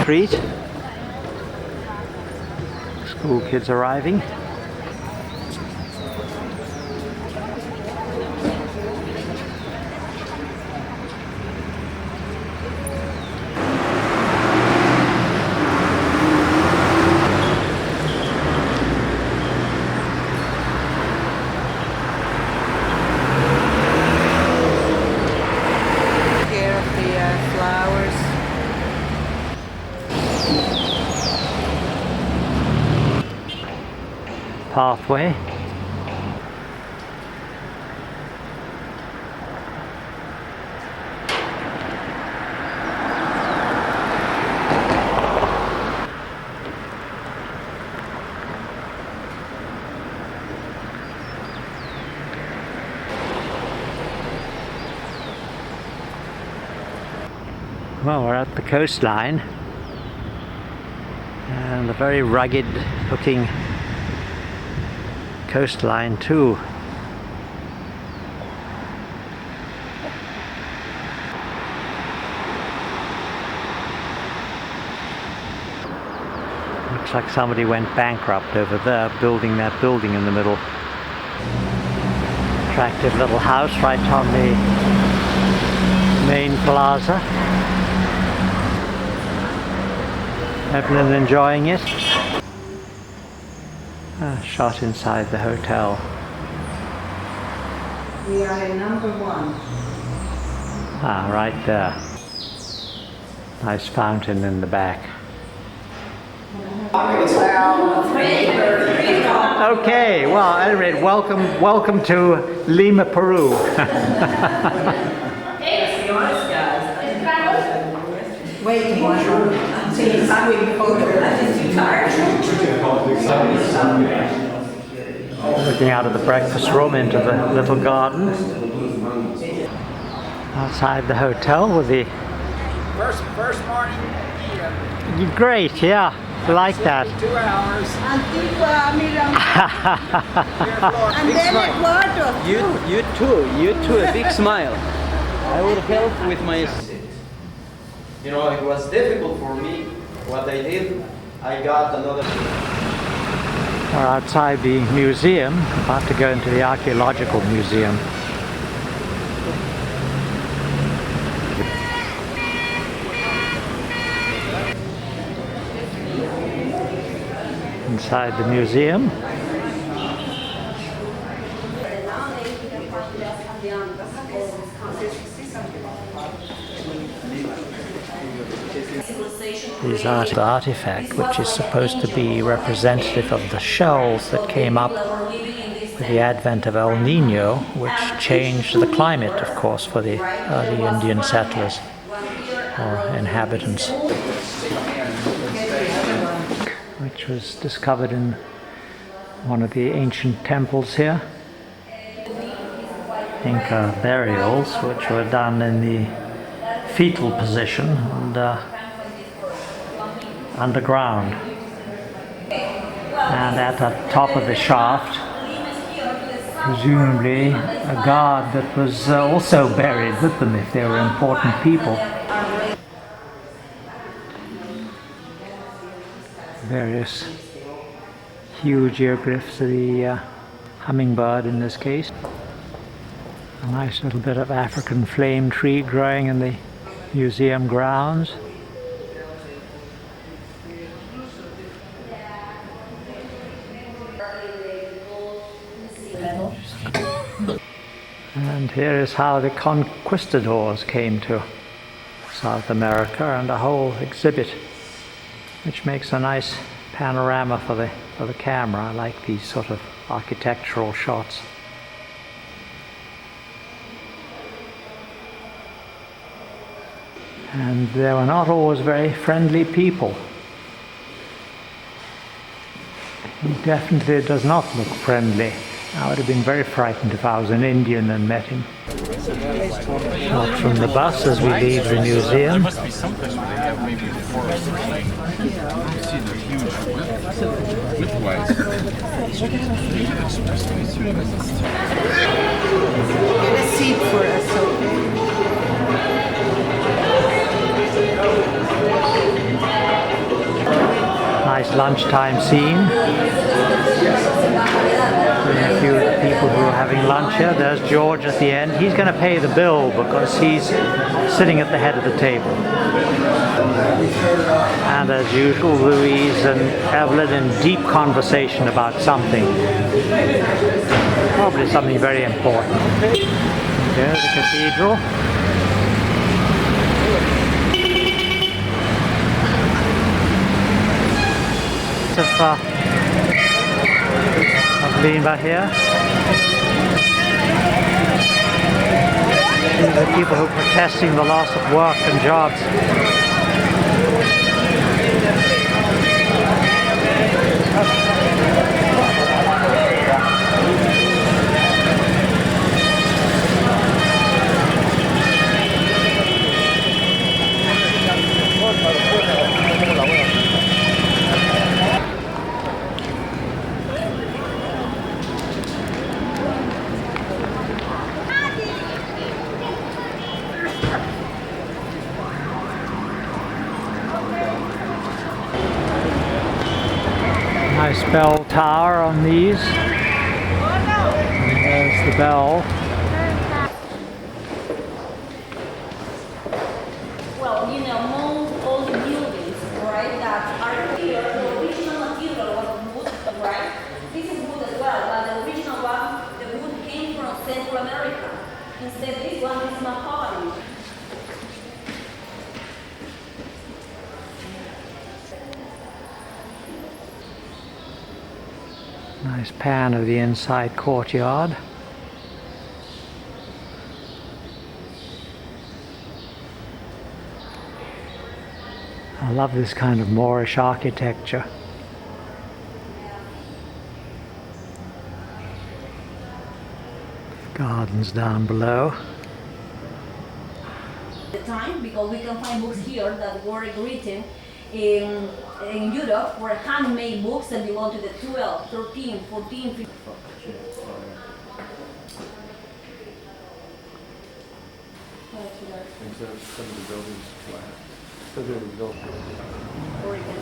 street. School kids arriving. Pathway. Well, we're at the coastline and a very rugged looking coastline too. Looks like somebody went bankrupt over there building that building in the middle. Attractive little house right on the main plaza. Eveline enjoying it. Shot inside the hotel. We are in number 1. Ah, right there. Nice fountain in the back. Okay, well, at any rate, welcome to Lima, Peru. Wait, I'm taking Looking out of the breakfast room into the little garden. Outside the hotel with the... First morning. Great, yeah, like that. 2 hours. And then Ecuador. You too, a big smile. I would help with my... You know, it was difficult for me. What I did, I got another... We're outside the museum, about to go into the archaeological museum. Inside the museum. These are the artifact, which is supposed to be representative of the shells that came up with the advent of El Nino, which changed the climate, of course, for the early Indian settlers or inhabitants, which was discovered in one of the ancient temples here. Inca burials, which were done in the fetal position and underground. And at the top of the shaft, presumably a guard that was also buried with them if they were important people. Various huge hieroglyphs of the hummingbird in this case. A nice little bit of African flame tree growing in the museum grounds. And here is how the conquistadors came to South America, and a whole exhibit which makes a nice panorama for the camera. I like these sort of architectural shots. And they were not always very friendly people. He definitely does not look friendly. I would have been very frightened if I was an Indian and met him. Shot from the bus as we leave the museum. There must be something where they have maybe the forest like, you see the huge width-wise. Get a seat for us, okay? nice lunchtime scene. A few people who are having lunch here. There's George at the end. He's going to pay the bill because he's sitting at the head of the table. And as usual, Louise and Evelyn in deep conversation about something. Probably something very important. There's the cathedral. Of Lima here. These are the people who are protesting the loss of work and jobs. Nice bell tower on these. And there's the bell. Well, you know, most all the buildings, right, that are here, the original material was wood, right? This is wood as well, but the original one, the wood came from Central America. Instead, this one is mahogany. Nice pan of the inside courtyard. I love this kind of Moorish architecture. Gardens down below. The time, because we can find books here that were written in Europe were handmade books that belong to the 12, 13, 14, 15. Some of the buildings flat. So they were built. Oregon.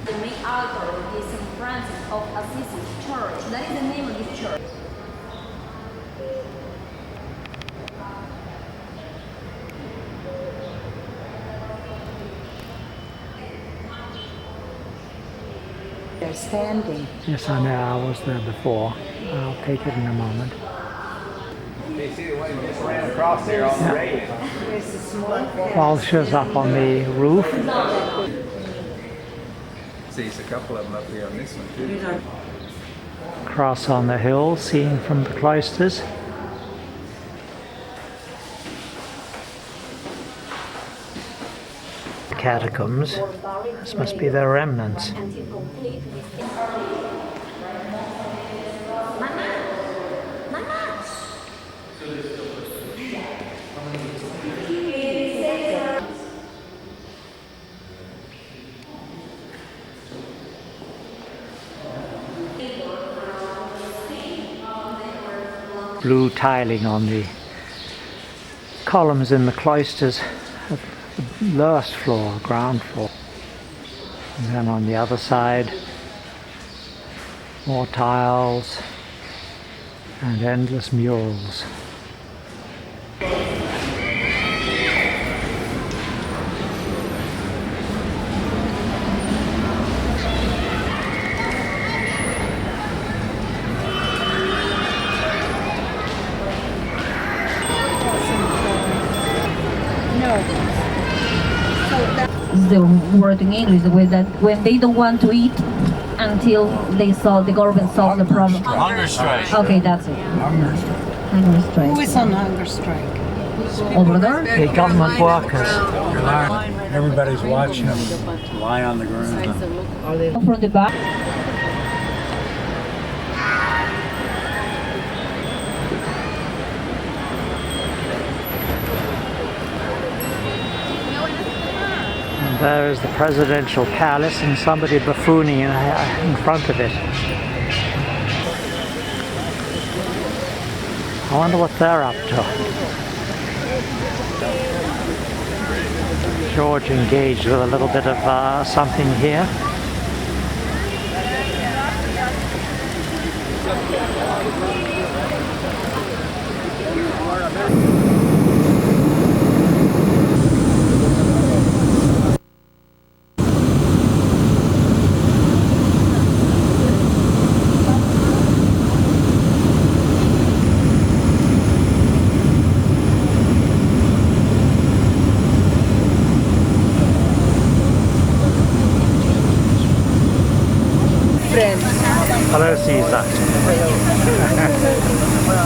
The main altar is St. Francis of Assisi Church. That is the name of this church. They're standing. Yes, I know. I was there before. I'll take it in a moment. You see the one who just ran across there on the railing? There's a small Vultures up on the roof. See, there's a couple of them up here on this one too. Cross on the hill, seen from the cloisters. Catacombs. This must be their remnants. Blue tiling on the columns in the cloisters of the lowest floor, ground floor. And then on the other side, more tiles and endless murals. The word in English with that when they don't want to eat until they solve the government solve the problem. Hunger strike. Okay, that's it. Hunger strike. Who is on hunger strike? Over there? The government workers. Everybody's watching them lie on the ground. From the back. There is the presidential palace and somebody buffooning in front of it. I wonder what they're up to. George engaged with a little bit of something here. Friend. Hello, Caesar.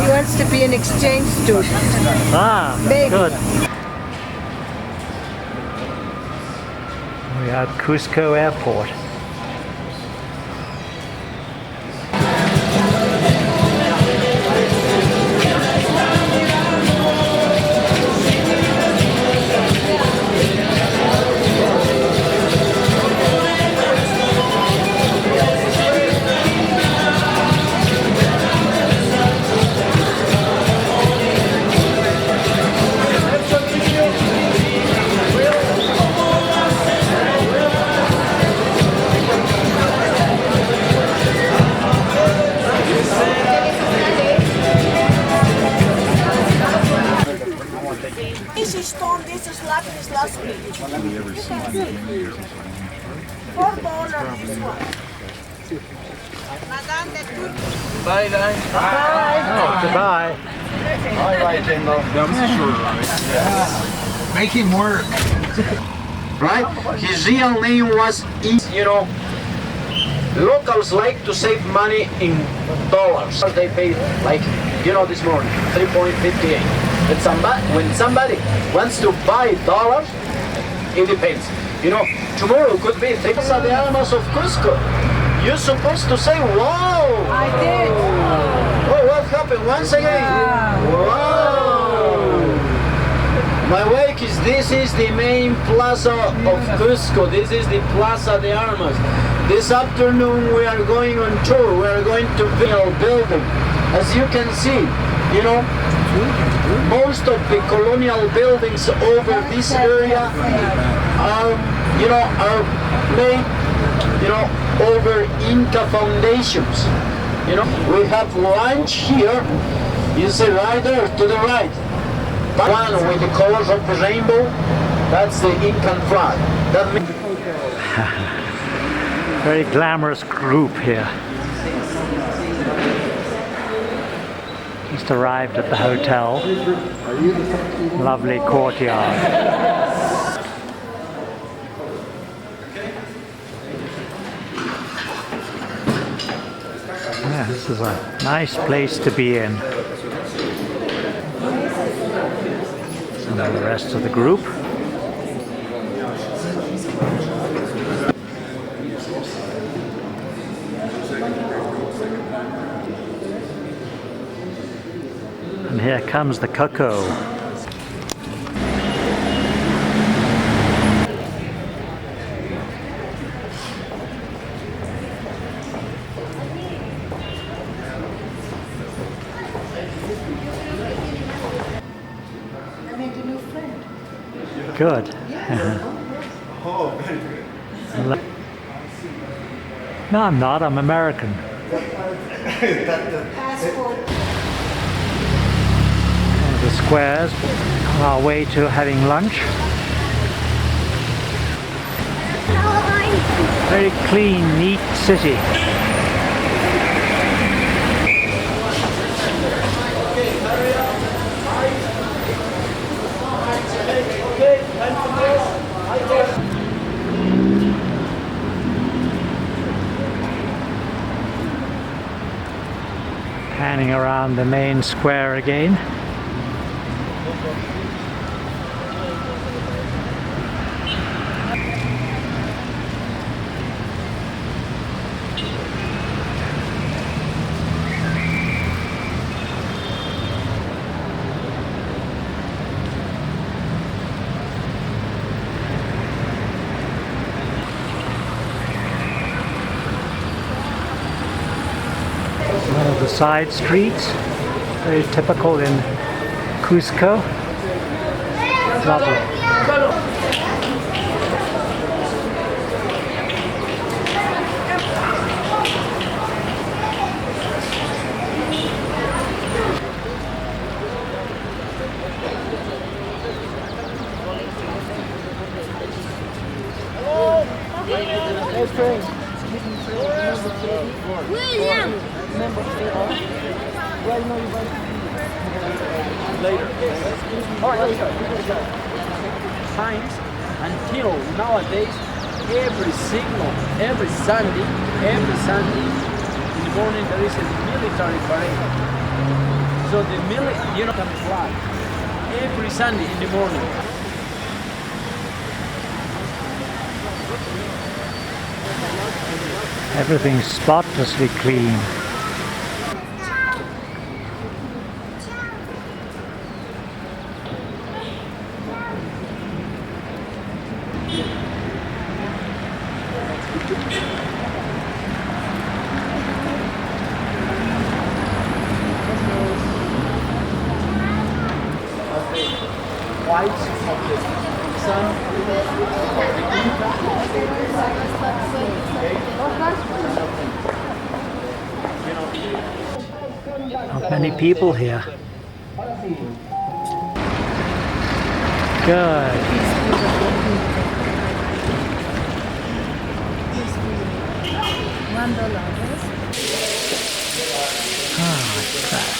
He wants to be an exchange student. Ah, Maybe. good. We are at Cusco Airport. This is stone, this is Latin, this last week. $4 this one. Madame de Turkey. Bye, guys. Oh, goodbye. All right, Jimbo. Make him work. Right? His real name was, you know, locals like to save money in dollars. They pay, like, you know, this morning, 3.58. When somebody wants to buy dollars, it depends. You know, tomorrow could be things are the animals of Cusco. You're supposed to say, wow! I did. Oh, what happened? Once again. Wow! My wake is, this is the main plaza of Cusco. This is the Plaza de Armas. This afternoon we are going on tour. We are going to building. As you can see, you know, most of the colonial buildings over this area are, you know, are made, you know, over Inca foundations. You know, we have lunch here. You see right there to the right. One with the colors of the rainbow. That's the Incan flag. That means Very glamorous group here. Just arrived at the hotel. Lovely courtyard. Yeah, this is a nice place to be in. And the rest of the group. And here comes the cocoa. I made a new friend. Good. No, I'm not. I'm American. Passport. The squares on our way to having lunch. Very clean, neat city. Panning around the main square again. One of the side streets, very typical in Cusco. Lovely. William! Times until nowadays, every Sunday in the morning there is a military parade. So the military can fly every Sunday in the morning. Everything's spotlessly clean. Whites of the sun. Not many people here. Good. Ah, crap.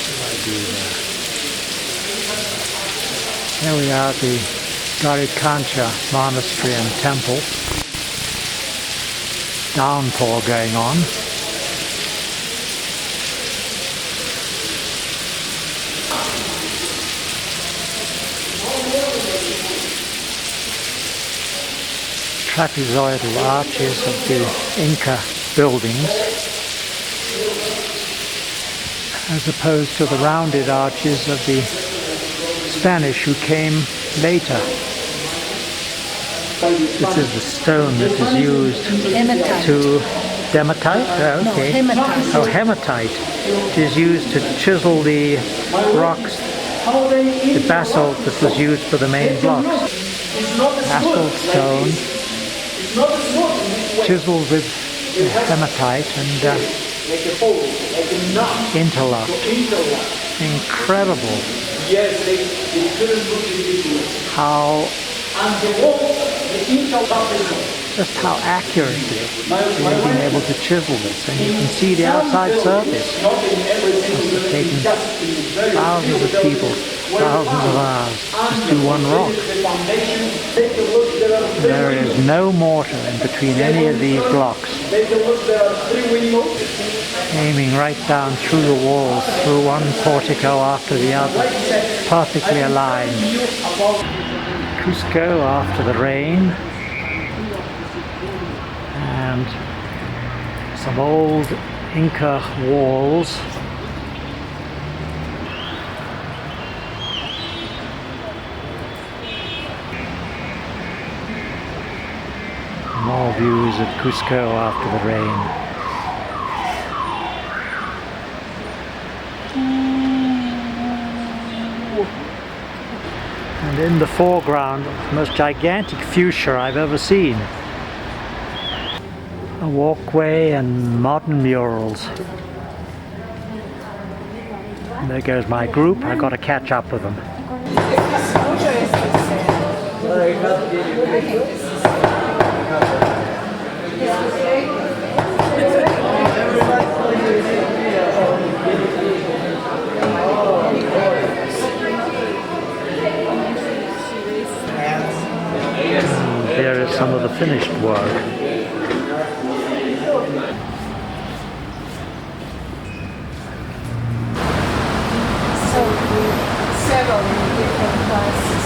What do I do there? Here we are at the Garikancha Monastery and Temple. Downpour going on. Trapezoidal arches of the Inca buildings, as opposed to the rounded arches of the Spanish who came later. This is the stone that is used to hematite. Oh, okay. Hematite. Oh, hematite. It is used to chisel the rocks, the basalt that was used for the main blocks. Basalt stone, chiseled with hematite and interlocked. Incredible. How just how accurately they've been able to chisel this, and you can see the outside surface. Must have taken thousands of people, thousands of hours just to do one rock. There is no mortar in between any of these blocks, aiming right down through the walls, through one portico after the other, perfectly aligned. Cusco after the rain, and some old Inca walls. More views of Cusco after the rain. And in the foreground, the most gigantic fuchsia I've ever seen. A walkway and modern murals. And there goes my group. I've got to catch up with them. Here is some of the finished work. So we settle in different classes.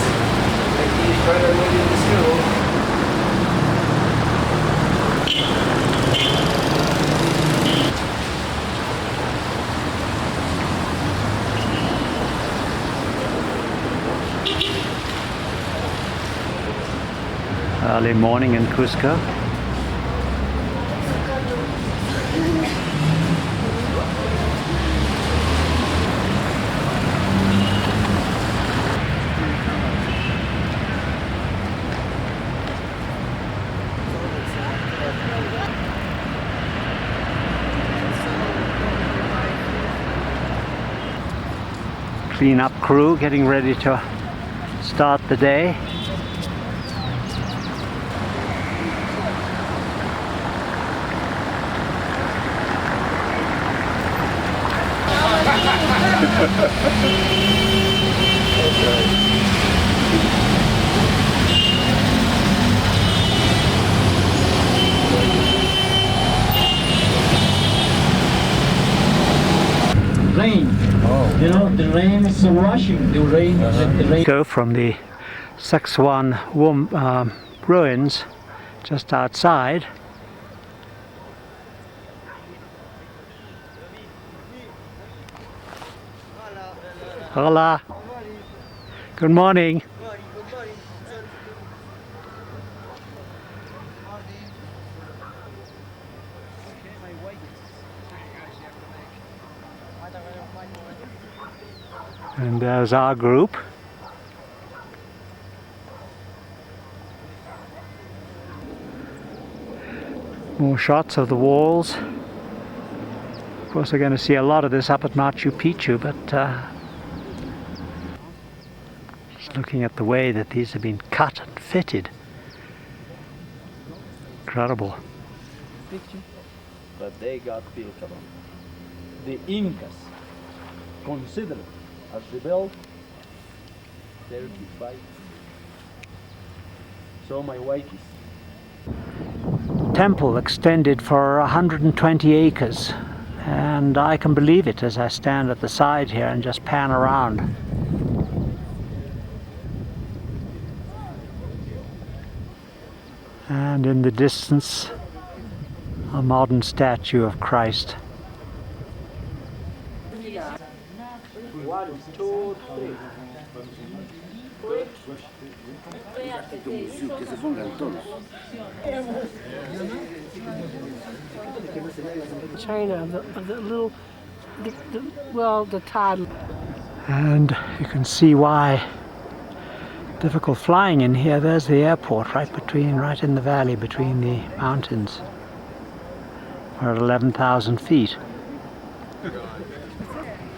Early morning in Cusco. Clean-up crew getting ready to start the day. Rain. You know, the rain is washing. The rain. Go from the Sexuan ruins just outside. Hola. Good morning. And there's our group. More shots of the walls. Of course, we're going to see a lot of this up at Machu Picchu, but just looking at the way that these have been cut and fitted. Incredible. But they got built along. The Incas considered as rebelled 35. So my wife is. Temple extended for 120 acres, and I can believe it as I stand at the side here and just pan around. And in the distance, a modern statue of Christ. 1, 2, 3. China, the little, well, the toddler. And you can see why difficult flying in here. There's the airport right in the valley between the mountains. We're at 11,000 feet.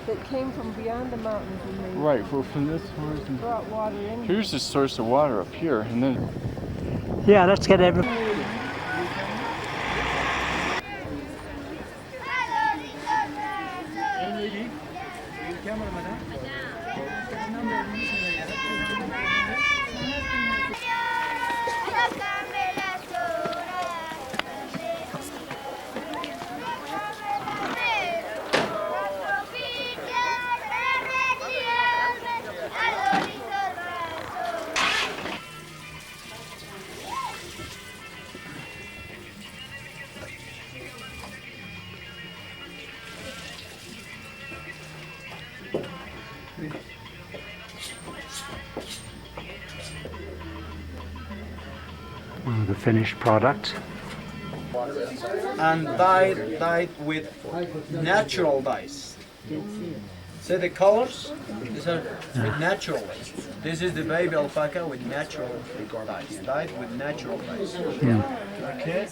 That came from beyond the mountains and they Right, we're from this source. brought water in. Here's the source of water up here, and then Yeah, let's get everybody. One of the finished products. And dyed with natural dyes. See the colors? These are with natural dyes. This is the baby alpaca with natural dyes. Dyed with natural dyes. Okay?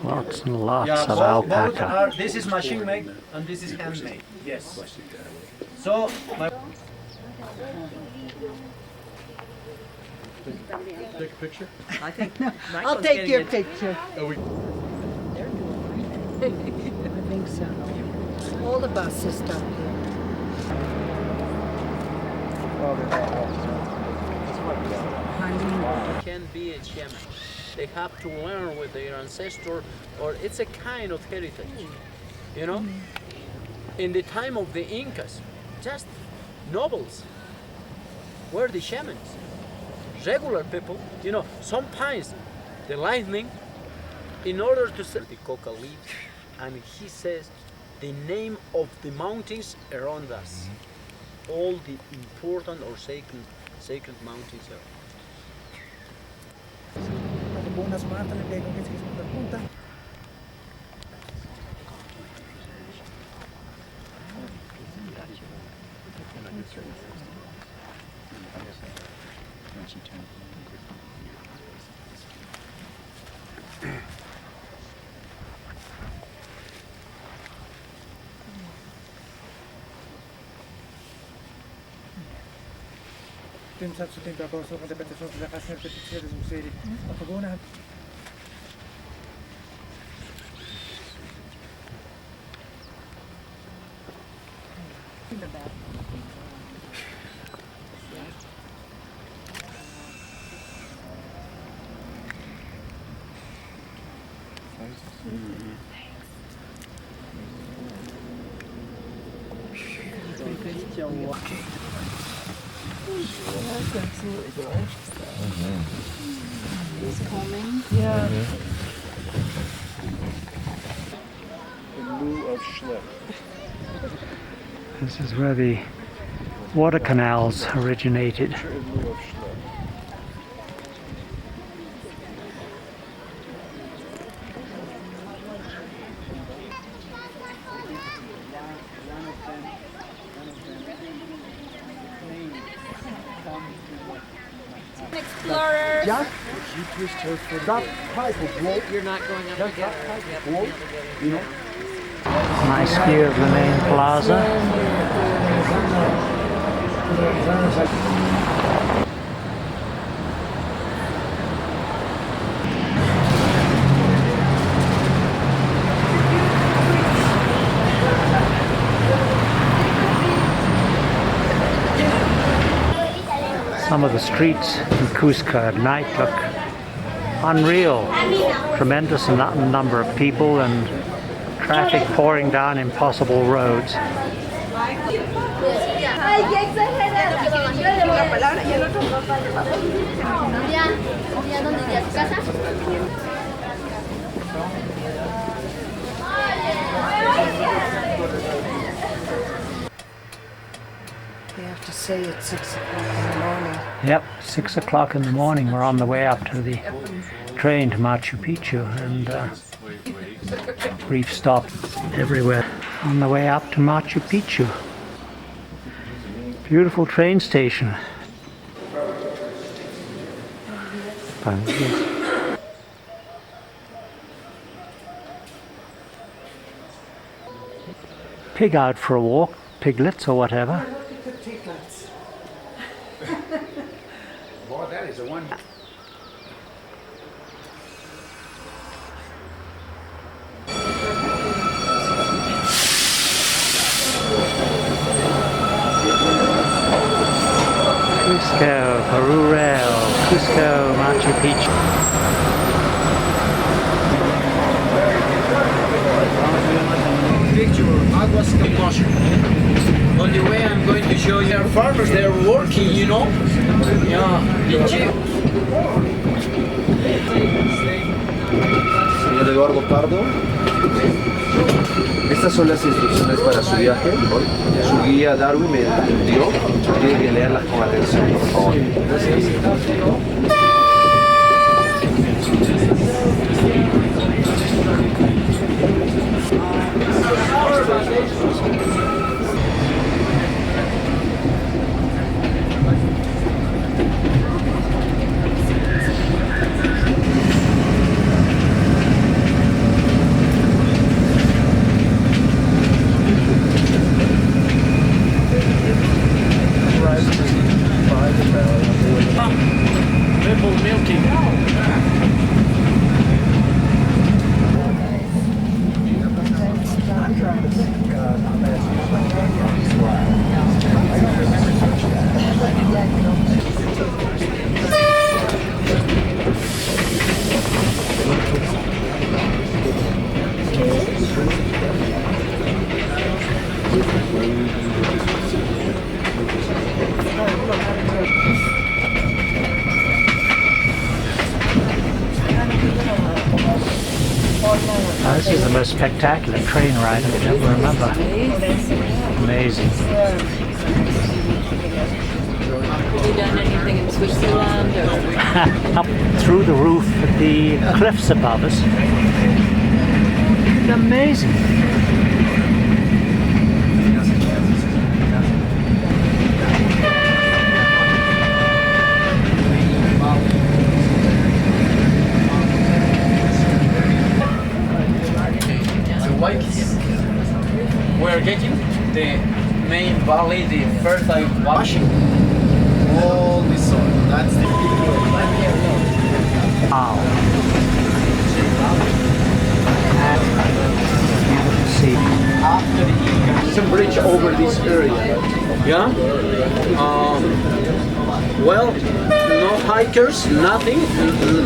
Lots and lots Yeah, of both alpaca. are, this is machine made and this is handmade. Yes. So, Take a picture. I think I'll take your picture. Oh, I think so. All the buses stop here. Can be a shaman. They have to learn with their ancestor, or it's a kind of heritage. You know, in the time of the Incas, just nobles were the shamans. Regular people, you know, sometimes the lightning, in order to set the coca leaf, and he says the name of the mountains around us, all the important or sacred mountains are. Tym zawsze tym taką osobą te są dla kasy petycje z muzeum. A pogona. In the back. He's coming. Yeah. In lieu of Schlepp. This is where the water canals originated. In lieu of Schlepp. Explorers. Just you twist her for that type of rope. You're not going up just that type of rope, you know. Nice view of the main plaza. Some of the streets in Cusco at night look unreal. Tremendous number of people and traffic pouring down impossible roads. They have to say it's 6 o'clock in the morning. Yep, 6 o'clock in the morning. We're on the way up to the train to Machu Picchu, and brief stop everywhere on the way up to Machu Picchu. Beautiful train station. Pig out for a walk, piglets or whatever. Boy, that is a one. Cusco, Peru Rail, Cusco, Machu Picchu. Picture aguas Machu. On the way I'm going to show you. There are farmers, they're working, you know. Yeah, Señor Eduardo Pardo, estas son las instrucciones para su viaje. Su guía Darwin me dio, tiene que leerlas con atención, por favor. People milking. This is the most spectacular train ride I can ever remember. Amazing. Have you done anything in Switzerland? Or? Up through the roof at the cliffs above us. Amazing. We're getting the main valley, the fertile washing. All the soil. That's the Wow. See. after the Incas. Some bridge over this area. Yeah? Well, no hikers, nothing.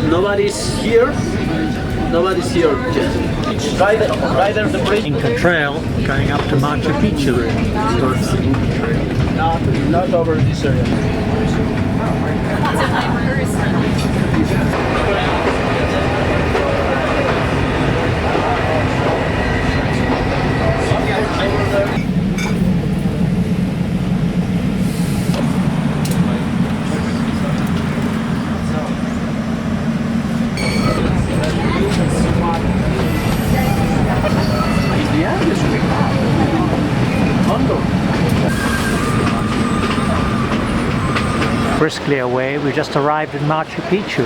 Nobody's here. nobody's here. Right there, the bridge. Inca Trail going up to Machu Picchu. Not over this area. Briskly away, we just arrived in Machu Picchu.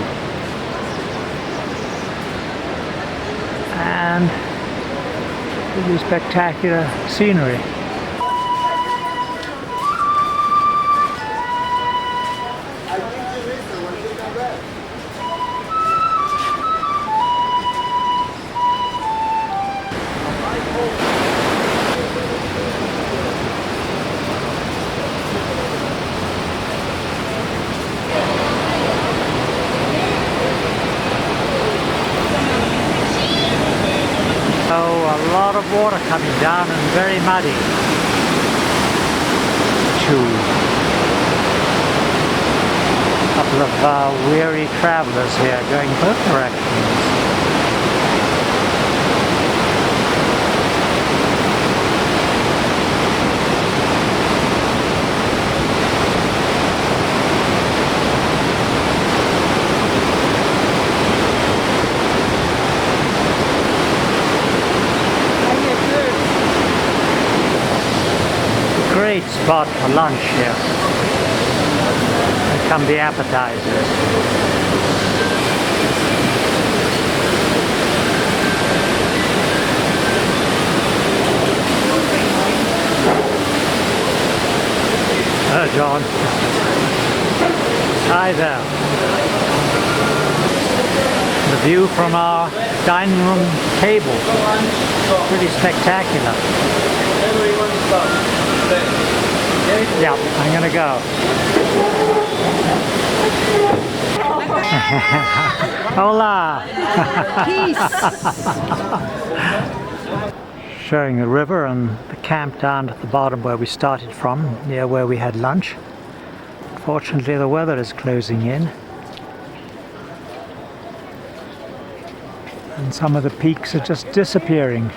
And really spectacular scenery. A lot of water coming down and very muddy. A couple of weary travelers here going both directions. Great spot for lunch here. Here come the appetizers. Hello, John. Hi there. The view from our dining room table. Pretty spectacular. Yeah, I'm gonna go. Hola! Peace! Showing the river and the camp down at the bottom where we started from, near where we had lunch. Fortunately, the weather is closing in. And some of the peaks are just disappearing.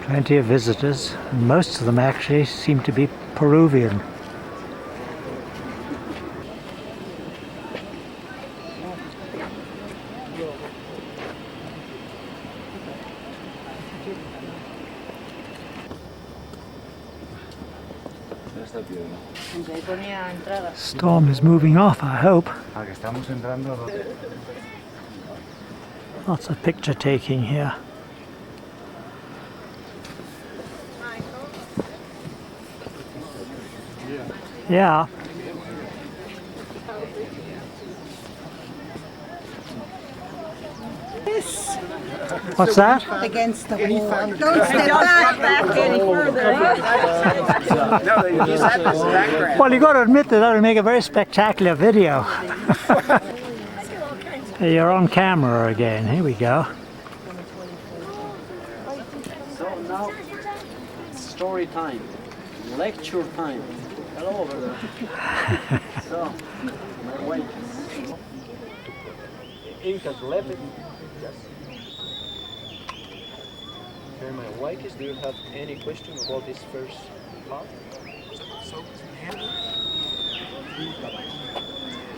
Plenty of visitors, and most of them actually seem to be Peruvian. Storm is moving off, I hope. Lots of picture taking here. Yeah. Yes. What's that? Against the wall. Don't step back any further. Well, you got to admit that would make a very spectacular video. You're on camera again. Here we go. So now, story time, lecture time. Hello over there. So, my wife. Incas left it. Yes. Okay, my wife, do you have any question about this first part?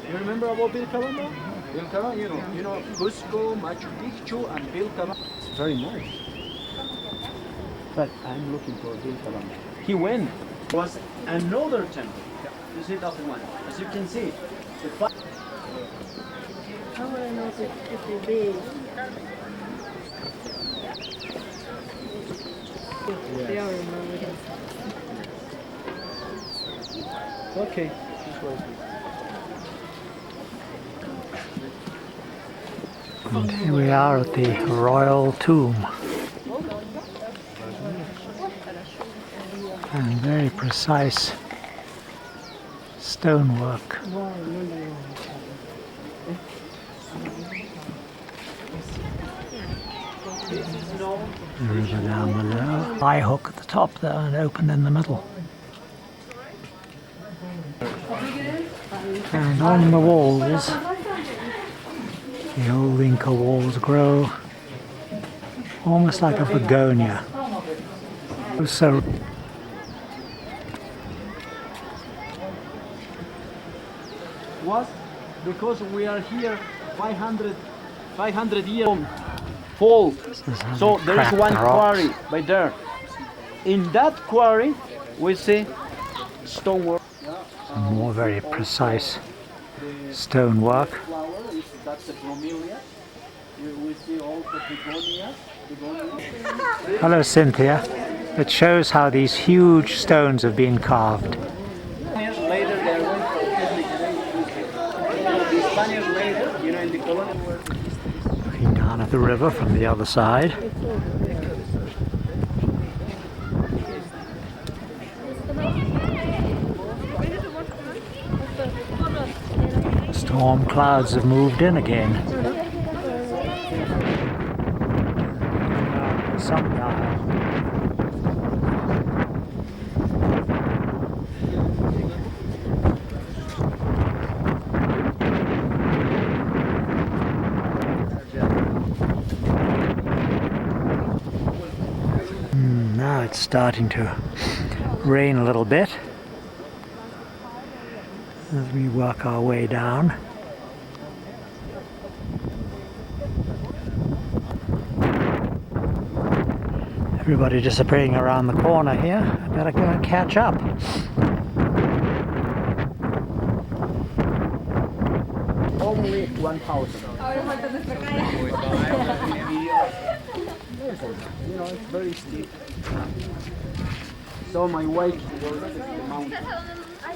You remember about Vilcabamba? Vilcabamba, you know Cusco, Machu Picchu, and Vilcabamba. It's very nice. But I'm looking for Vilcabamba. He went. Was another temple. You see that one. As you can see, the I want to know if it's big. They all remember him. okay. This way. And here we are at the royal tomb. And very precise stonework. The river down below. High hook at the top there and open in the middle. And on the walls, the old Inca walls grow almost like a begonia. So was because we are here 500 years fall. So there is one quarry by there. In that quarry we see stonework. More very precise stonework. That's the bromelia. We see also begonias. Hello Cynthia. It shows how these huge stones have been carved. Later they went the Spaniards later, you know, in the colonial. Looking down at the river from the other side. Storm clouds have moved in again. Some guy. Now it's starting to rain a little bit as we work our way down. Everybody disappearing around the corner here. I better go and catch up. Only 1,000. You know, it's very steep. So my way towards the mountain.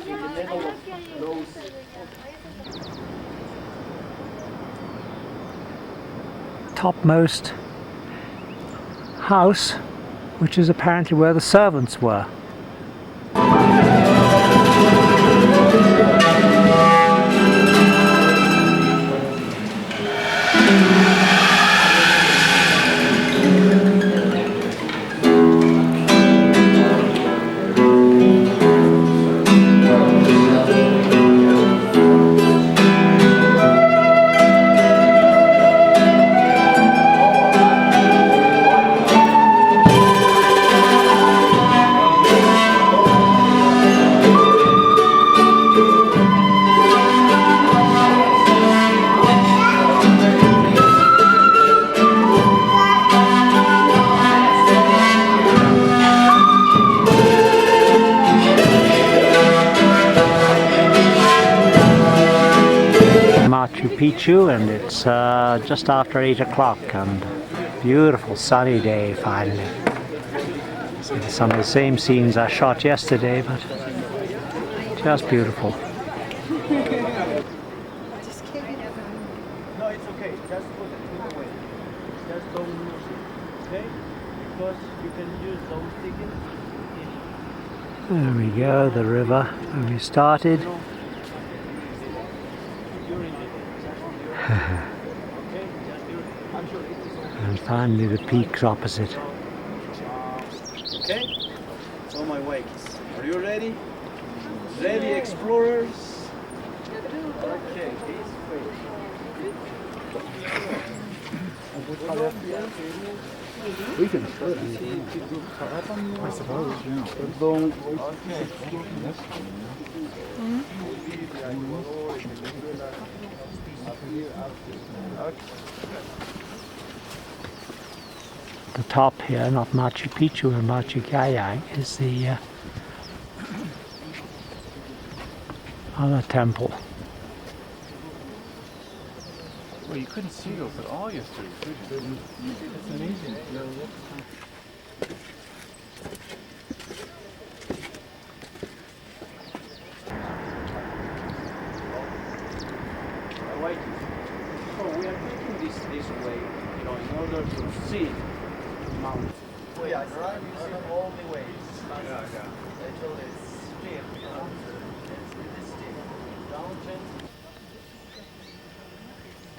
In the middle of those. Topmost house, which is apparently where the servants were. Machu Picchu, and it's just after 8 o'clock and beautiful sunny day finally. Some of the same scenes I shot yesterday, but just beautiful. No, it's okay. Just put it away. Just don't lose it. Okay? Because you can use those tickets. There we go, the river where we started. And finally the peaks opposite. Okay? So my wakes. Are you ready? Ready, explorers? Okay, this way. We can start. I suppose, yeah. The top here, not Machu Picchu or Machu Kayang, is the other temple. Well, you couldn't see those at all yesterday, could you? It's amazing. So we are taking this way, you know, in order to see the mountain. Yeah, drive using all the ways. Actually, it's steep, you know. It's steep. Mountain.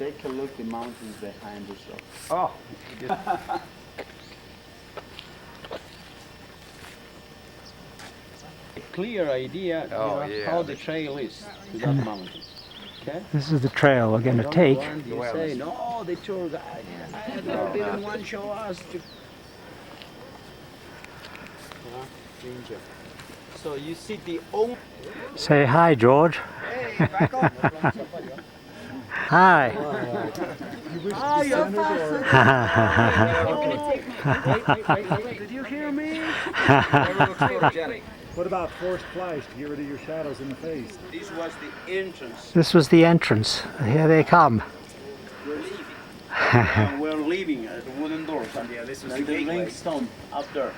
Take a look at the mountains behind us. Oh. A clear idea how the trail is to that mountain. Okay? This is the trail we're going to take. You say, no, the tour guide didn't want to show us. So you see the old. Say hi, George. Hey, Michael. Hi. Did you hear me? What about forced flies to get rid of your shadows in the face? This was the entrance. This was the entrance. Here they come. We're leaving. We're leaving at the wooden doors. Yeah, this was And the the gateway. link stone up there.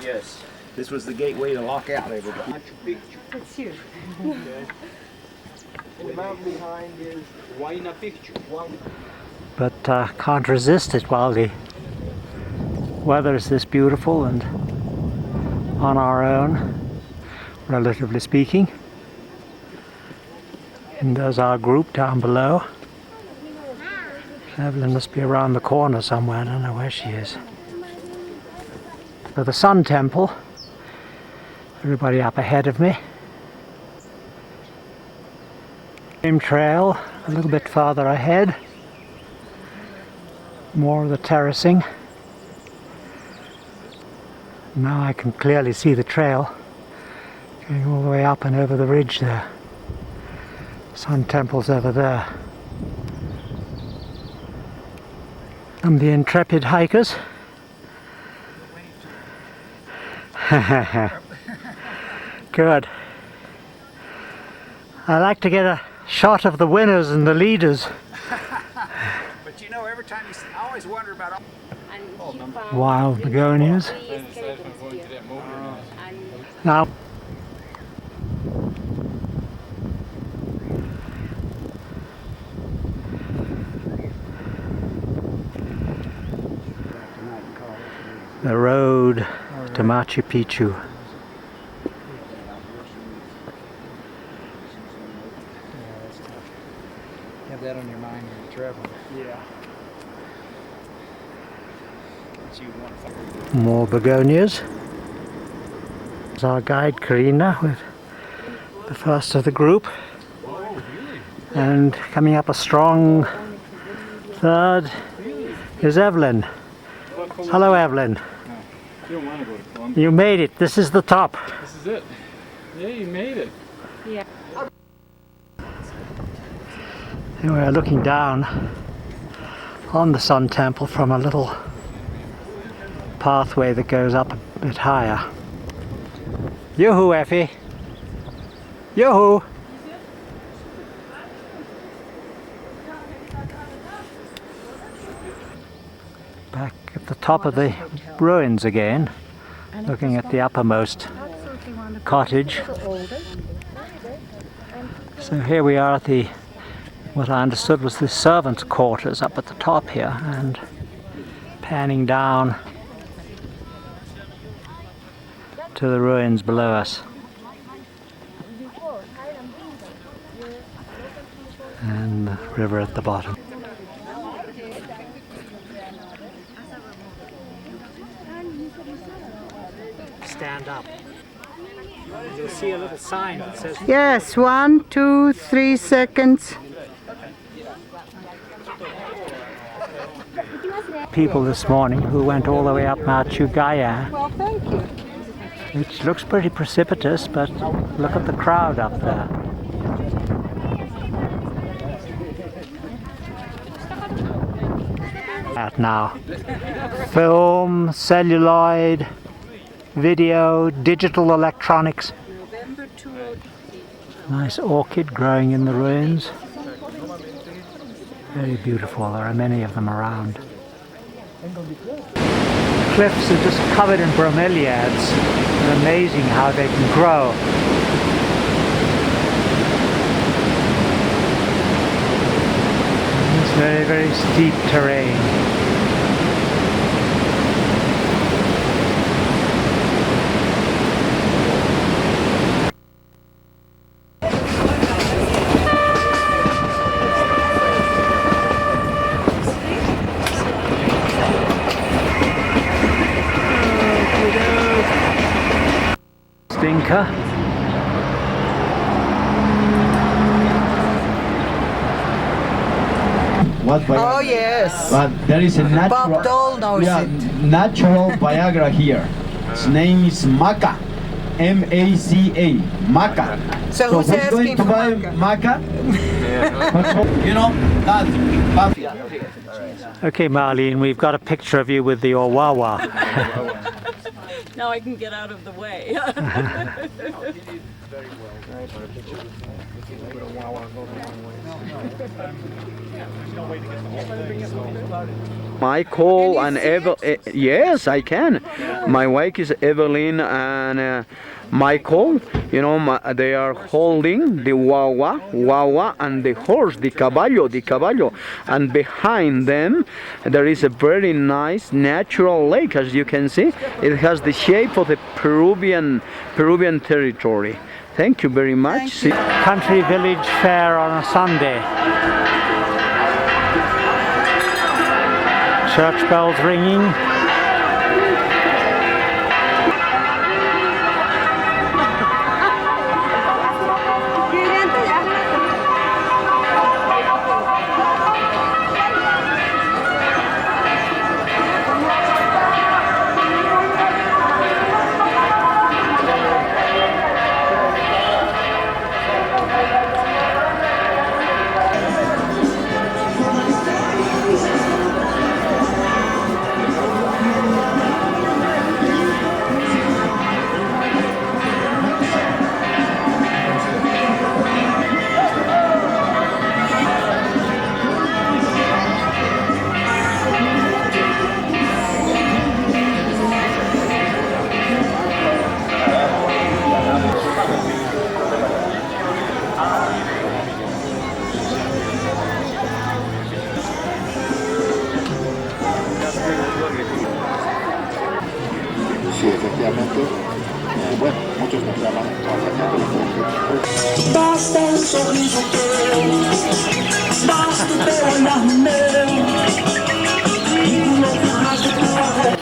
Yes. This was the gateway to lock out everybody. Machu Picchu. It's here. Okay. And the mountain behind is Picchu. But can't resist it while the weather is this beautiful and on our own, relatively speaking. And there's our group down below. Eveline must be around the corner somewhere. I don't know where she is. So the Sun Temple. Everybody up ahead of me. Same trail, a little bit farther ahead. More of the terracing. Now I can clearly see the trail going all the way up and over the ridge there. Sun Temple's over there. And the intrepid hikers. Good. I like to get a shot of the winners and the leaders. But you know, every time I always wonder about. Wild begonias. Now the road to Machu Picchu. Have that on your mind when you're traveling. Yeah. More begonias. There's our guide Karina with the first of the group. And coming up a strong third is Eveline. Hello, Eveline. You don't want to go to Colombia. You made it. This is the top. This is it. Yeah, you made it. Yeah. And we're looking down on the Sun Temple from a little pathway that goes up a bit higher. Yoo-hoo, Effie! Yoo-hoo! Back at the top of the ruins again, looking at the uppermost cottage. So here we are at the, what I understood was the servants' quarters up at the top here, and panning down to the ruins below us. And the river at the bottom. Stand up. You'll see a little sign that says... Yes, 1, 2, 3 seconds. People this morning who went all the way up Machu Picchu, Well, thank you. which looks pretty precipitous, but look at the crowd up there. Out now. Film, celluloid, video, digital electronics. Nice orchid growing in the ruins. Very beautiful. There are many of them around. The cliffs are just covered in bromeliads. It's amazing how they can grow. It's very, very steep terrain. Inca. Oh yes. But there is a natural, Bob Dole knows it. natural Viagra here. Its name is Maca. M-A-C-A. Maca. So who's who's going asking to for buy Maca? Maca? You know, that. Okay, Marlene, we've got a picture of you with the Owawa. Now I can get out of the way. Michael and Eveline. Yes, I can. My wife is Eveline and Michael. You know, they are holding the wawa, and the horse, the caballo. And behind them, there is a very nice natural lake, as you can see. It has the shape of the Peruvian territory. Thank you very much. Country village fair on a Sunday. Church bells ringing. Sí, efectivamente. Bueno, muchos nos llaman Basta un sorriso teu, basta o teu olhar no meu, e o novo rastro da tua voz.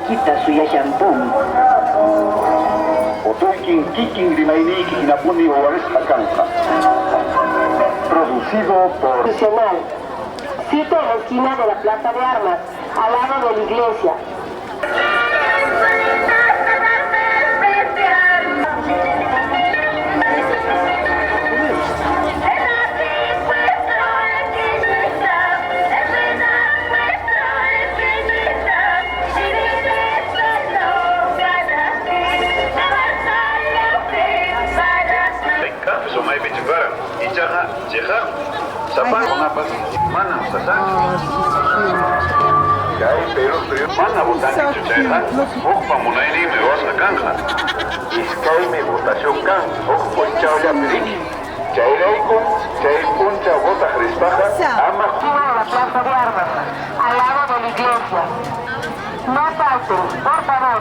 Kita suya shampoo. Otoikin kikin rimainiki inapuni oares akanka. Producido por... Sitio en la esquina de la Plaza de Armas, al lado de la iglesia. Mana botani chuchayha, okpa munaini me wasna kanja. Iskay me votación kan, okpo chawya piriki. Chayraikun, chay puncha bota crispaja, ama. La Plaza de Armas, al lado de la iglesia. No falten, por favor.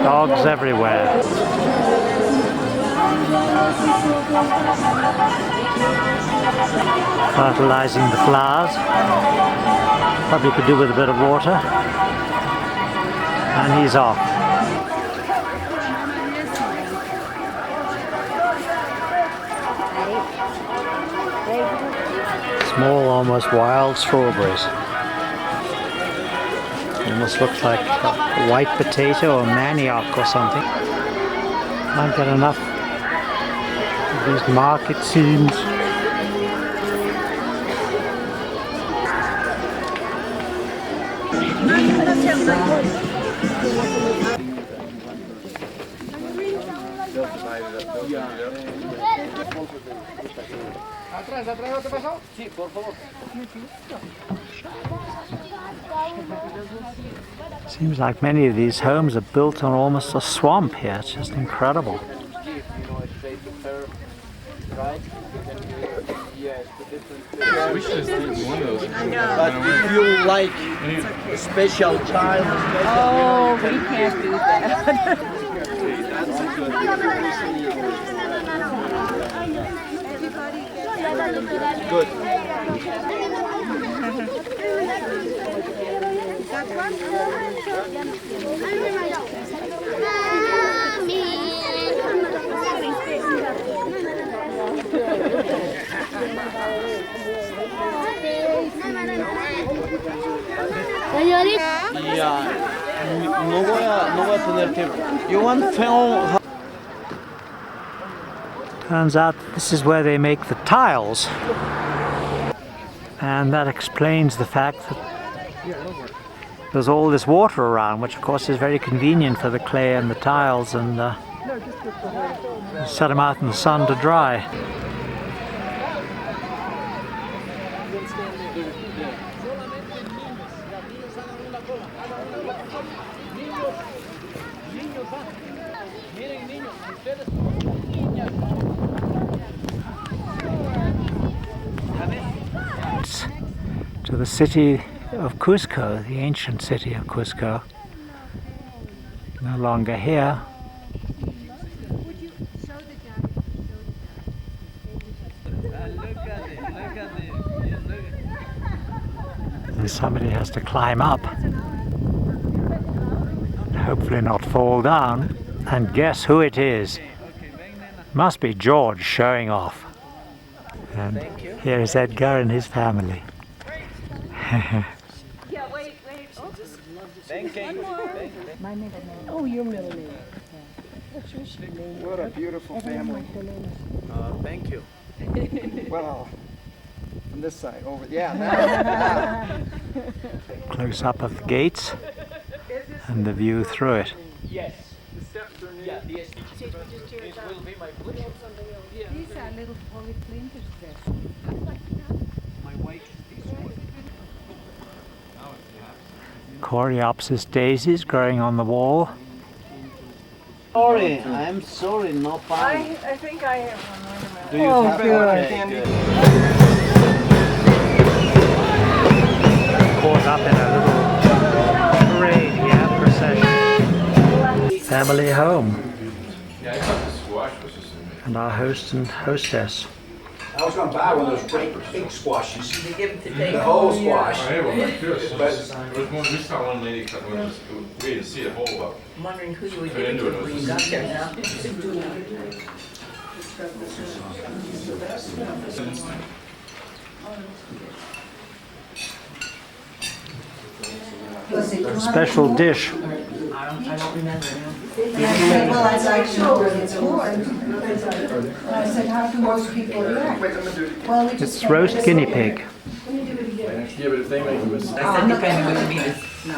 Dogs everywhere. Fertilizing the flowers. Probably could do with a bit of water. And he's off. Small, almost wild strawberries. Almost looks like a white potato or manioc or something. Can't get enough of these market scenes. Atrás, atrás, ¿qué pasó? Sí, por favor. Seems like many of these homes are built on almost a swamp here. It's just incredible. But if you like a special child, Oh, we can't do that. good. No voy a tener tiempo. You want film? Turns out this is where they make the tiles. And that explains the fact that there's all this water around, which of course is very convenient for the clay and the tiles, and set them out in the sun to dry. To the city of Cusco, the ancient city of Cusco. No longer here. And somebody has to climb up. Hopefully not fall down. And guess who it is? Must be George showing off. And here is Edgar and his family. Yeah, wait. Oh, just Thank you. Oh, your middle name. What a beautiful family. Thank you. Well, on this side, over. Yeah. Now. Close up of the gates and the view through it. Yes. This afternoon, yeah, the it will be my pleasure. These are little holy splinters there. My wife is this one. Coreopsis daisies growing on the wall. Sorry, I'm sorry, no fine. I think I have one. Do you have good. Okay, good. Caught up in a little parade here, procession. Family home. And our host and hostess. I was going to buy one of those great big squashes. They give them to take The whole squash. We see the whole I'm wondering who you would give it to when you got there now. Special dish. I don't remember now. Well, I said, sure, it's more. I said, how do most people react? Well, we just It's roast guinea pig. Yeah, but if they make a mistake. I said depending what you mean. No.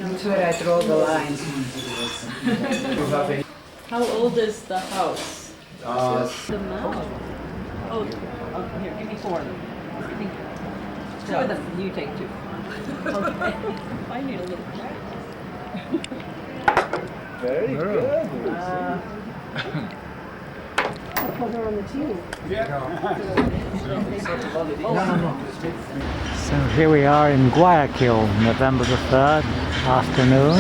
That's where I draw the line. How old is the house? The map. Oh, here, give me 4 of them. Two of them, you take 2. Okay. I need a little crack. Very good. put her on the team. So here we are in Guayaquil, November the 3rd, afternoon,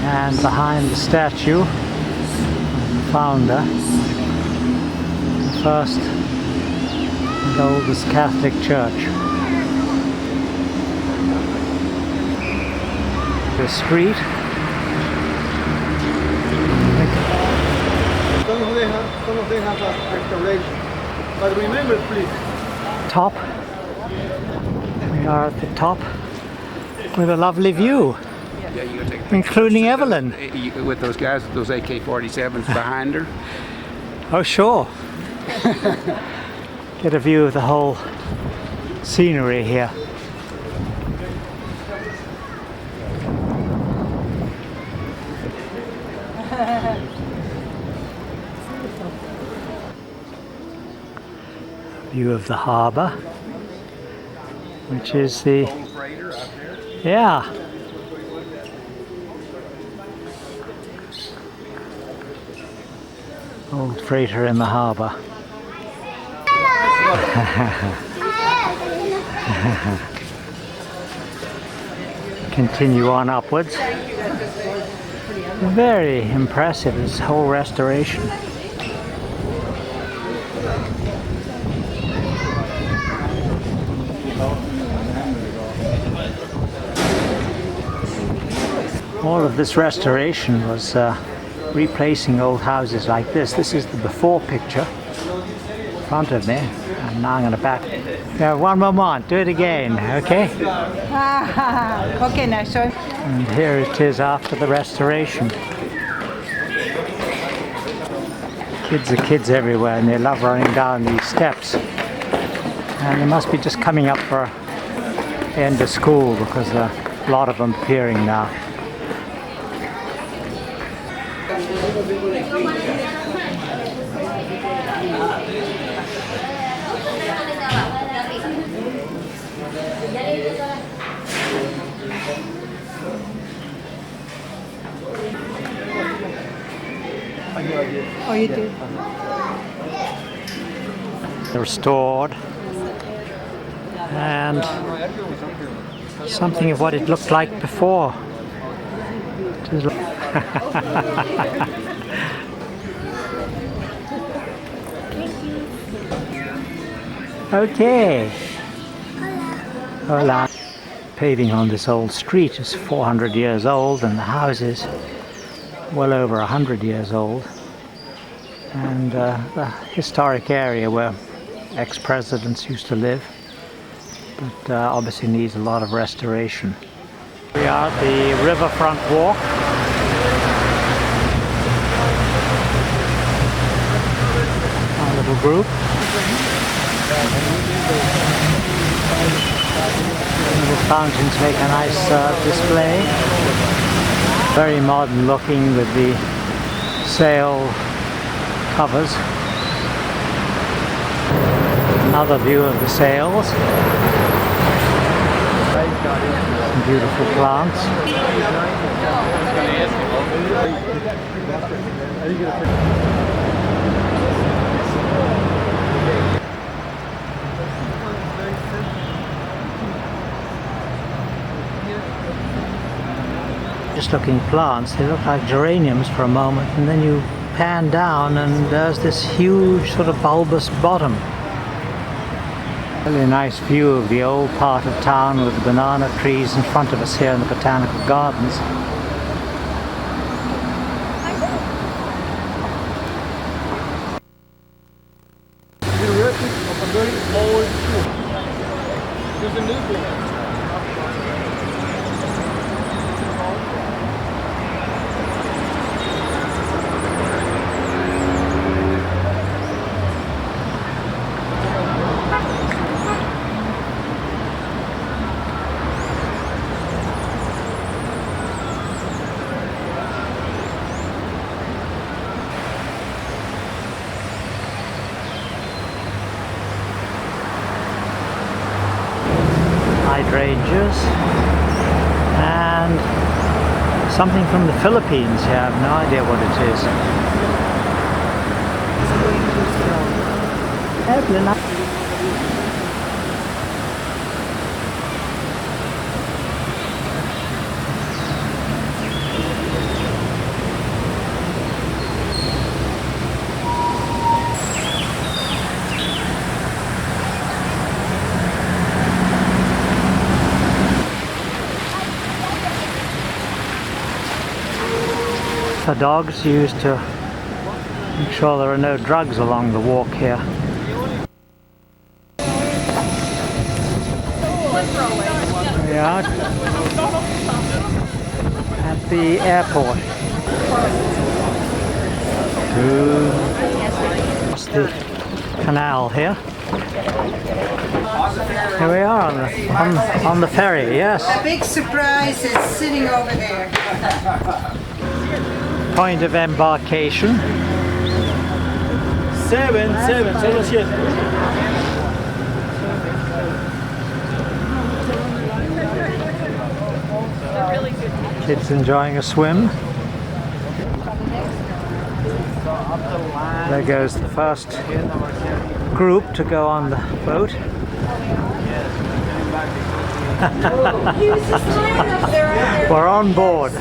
and behind the statue of the founder, the first and oldest Catholic church. The street. Some of them have a restoration. But remember, please. Top. We are at the top with a lovely view, Yeah, you gotta take a picture. including Eveline. With those guys with those AK-47s behind her. Oh, sure. Get a view of the whole scenery here. View of the harbour, which is the yeah. Old freighter in the harbour. Continue on upwards. Very impressive, this whole restoration. All of this restoration was replacing old houses like this. This is the before picture in front of me, and now I'm going to back. Yeah, one moment, do it again, okay? Okay, now show. And here it is after the restoration. Kids are kids everywhere, and they love running down these steps. And they must be just coming up for end of school, because a lot of them appearing now. Oh, you did? Restored, and something of what it looked like before. Okay. Hola. Paving on this old street is 400 years old, and the house is well over 100 years old. And the historic area where ex-presidents used to live, but obviously needs a lot of restoration. We are at the riverfront walk. Our little group. The fountains make a nice display. Very modern looking with the sail covers. Another view of the sails. Some beautiful plants. Just looking plants, they look like geraniums for a moment, and then you pan down and there's this huge sort of bulbous bottom. Really nice view of the old part of town with the banana trees in front of us here in the Botanical Gardens. The record of a very old school. There's a new building. Hydrangeas and something from the Philippines here. I have no idea what it is. Eveline. The dogs used to make sure there are no drugs along the walk here. We are at the airport. Across the canal here. Here we are on the ferry, yes. The big surprise is sitting over there. Point of embarkation. 7, solo 7. Kids enjoying a swim. There goes the first group to go on the boat. We're on board.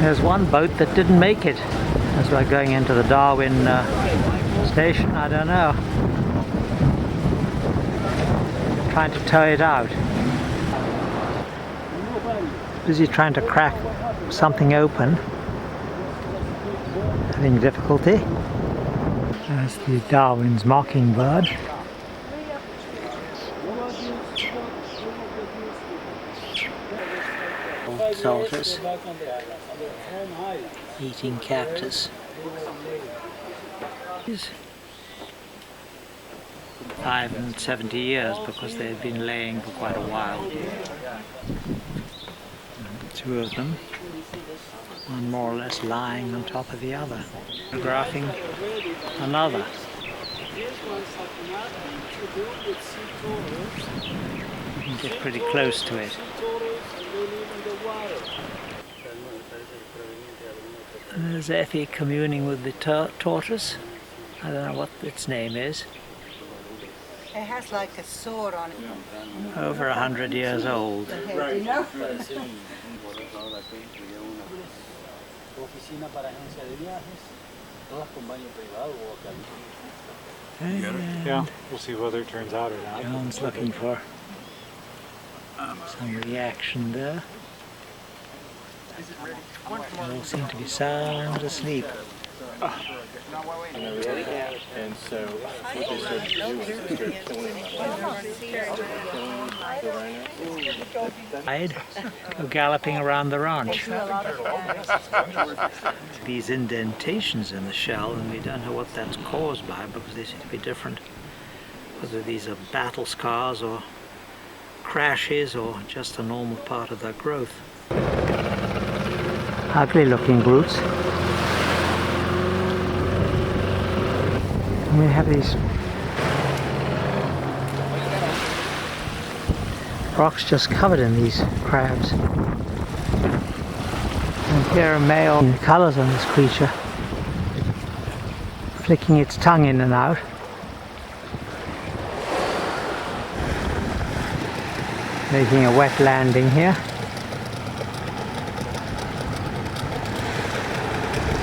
There's one boat that didn't make it as we're going into the Darwin station. I don't know. Trying to tow it out. Busy trying to crack something open. Having difficulty. There's the Darwin's mockingbird. Soldiers eating cactus. 570 years because they've been laying for quite a while. Two of them, one more or less lying on top of the other. Photographing another. You can get pretty close to it. And there's Effie communing with the tortoise. I don't know what its name is. It has like a sword on it. Over 100 years old. Right. You know? Yeah, we'll see whether it turns out or not. John's looking for some reaction there. They all seem to be sound asleep. And so what they started to do was they started killing Go galloping around the ranch. These indentations in the shell, and we don't know what that's caused by because they seem to be different. Whether these are battle scars or crashes or just a normal part of their growth. Ugly looking roots. And we have these rocks just covered in these crabs. And here a male, the colours on this creature, flicking its tongue in and out. Making a wet landing here.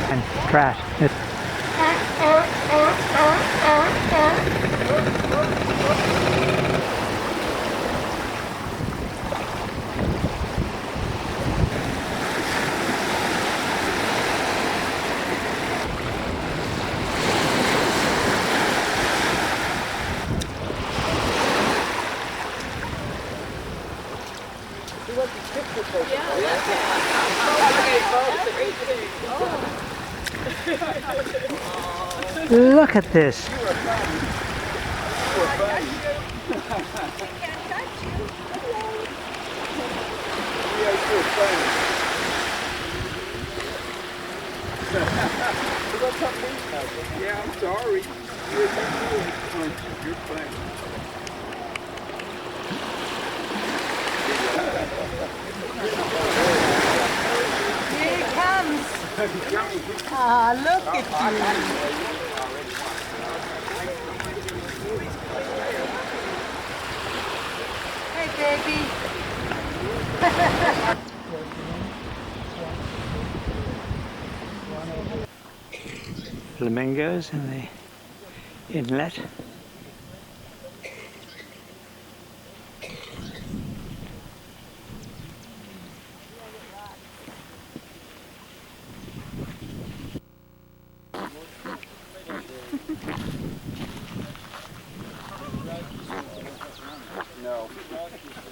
And rat. Look at this. Yeah, I'm sorry. You're fine. Here it comes. Ah, look at you. baby. Flamingos in the inlet.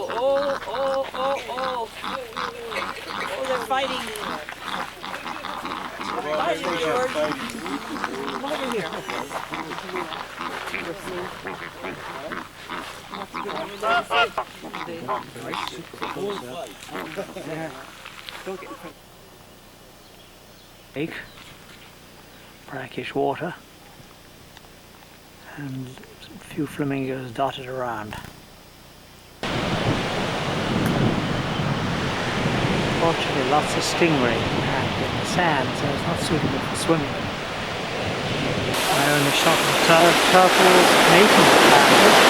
Oh, they're fighting. Fighting, George. Come over here. Lake, brackish water, and a few flamingos dotted around. Fortunately, lots of stingray packed in the sand, so it's not suitable for swimming. I only shot the turtles mating the plant.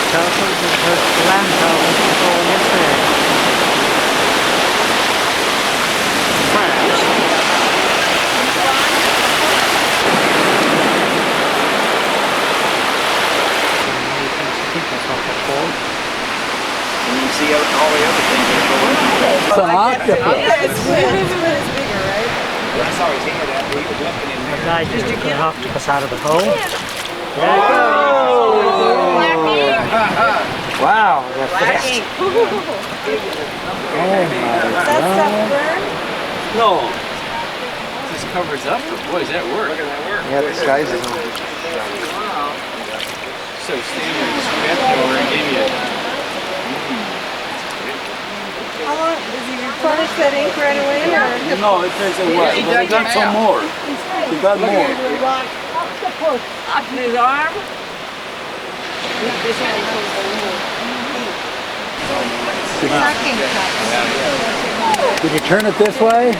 Turtles and land turtles before yesterday. Crabs. I think that's what they're called. And you see all the other things that are going on. It's an octopus. It's bigger, right? When I saw his hand out there, he was looking in there. I just took an octopus out of the hole. Wow, they're fast. Oh my God. No. This covers up. Boy, does that work? Look at that work. Yeah, disguises them. So standard, just grab it over and give you it. How long does he replenish that ink right away? Or? No, it takes a while. He got some more. He got more. Up in his arm. Did you turn it this way?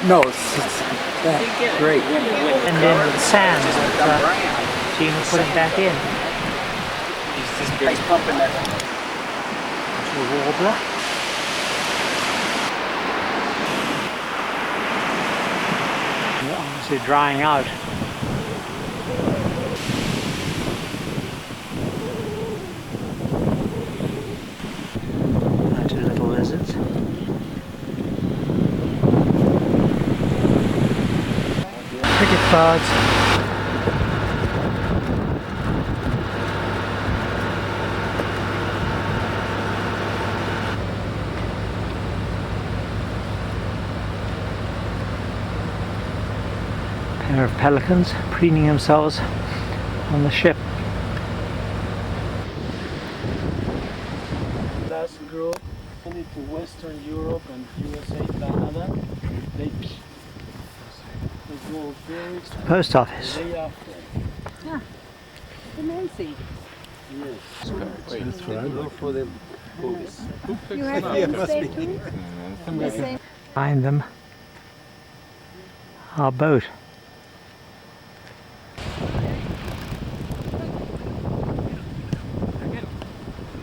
No, great. And then the sand that Gene will put it back in. He's pumping that. The warbler. They're obviously drying out. Cricket birds. A pair of pelicans preening themselves on the ship. Last group only to Western Europe and USA, Canada. They go very Post office. Yeah. Amazing. Yes. Wait, look for the books. You have to stay too? Behind them, our boat.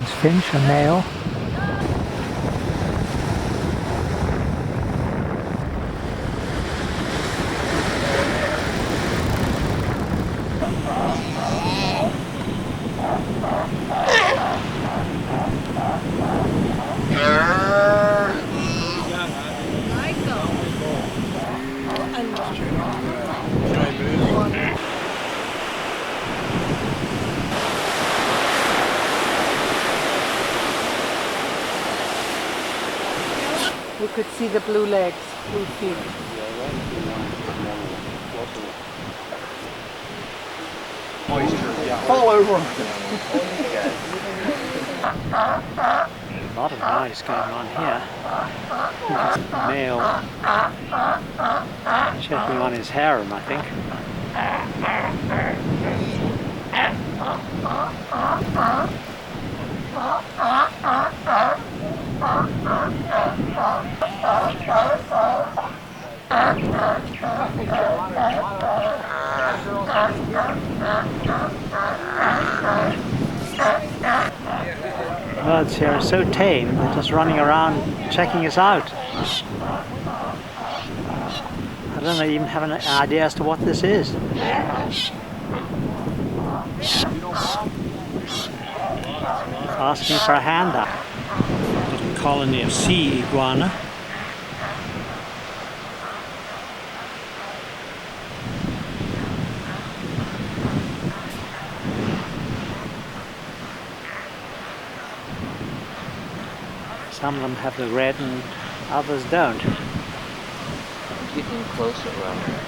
It's finch, a male. We could see the blue legs, blue feet. All over. A lot of noise going on here. Male checking on his harem, I think. Birds here are so tame, they're just running around checking us out. I don't even have an idea as to what this is. Asking for a handout. Little colony of sea iguana. Some of them have the red and others don't. Getting closer around here.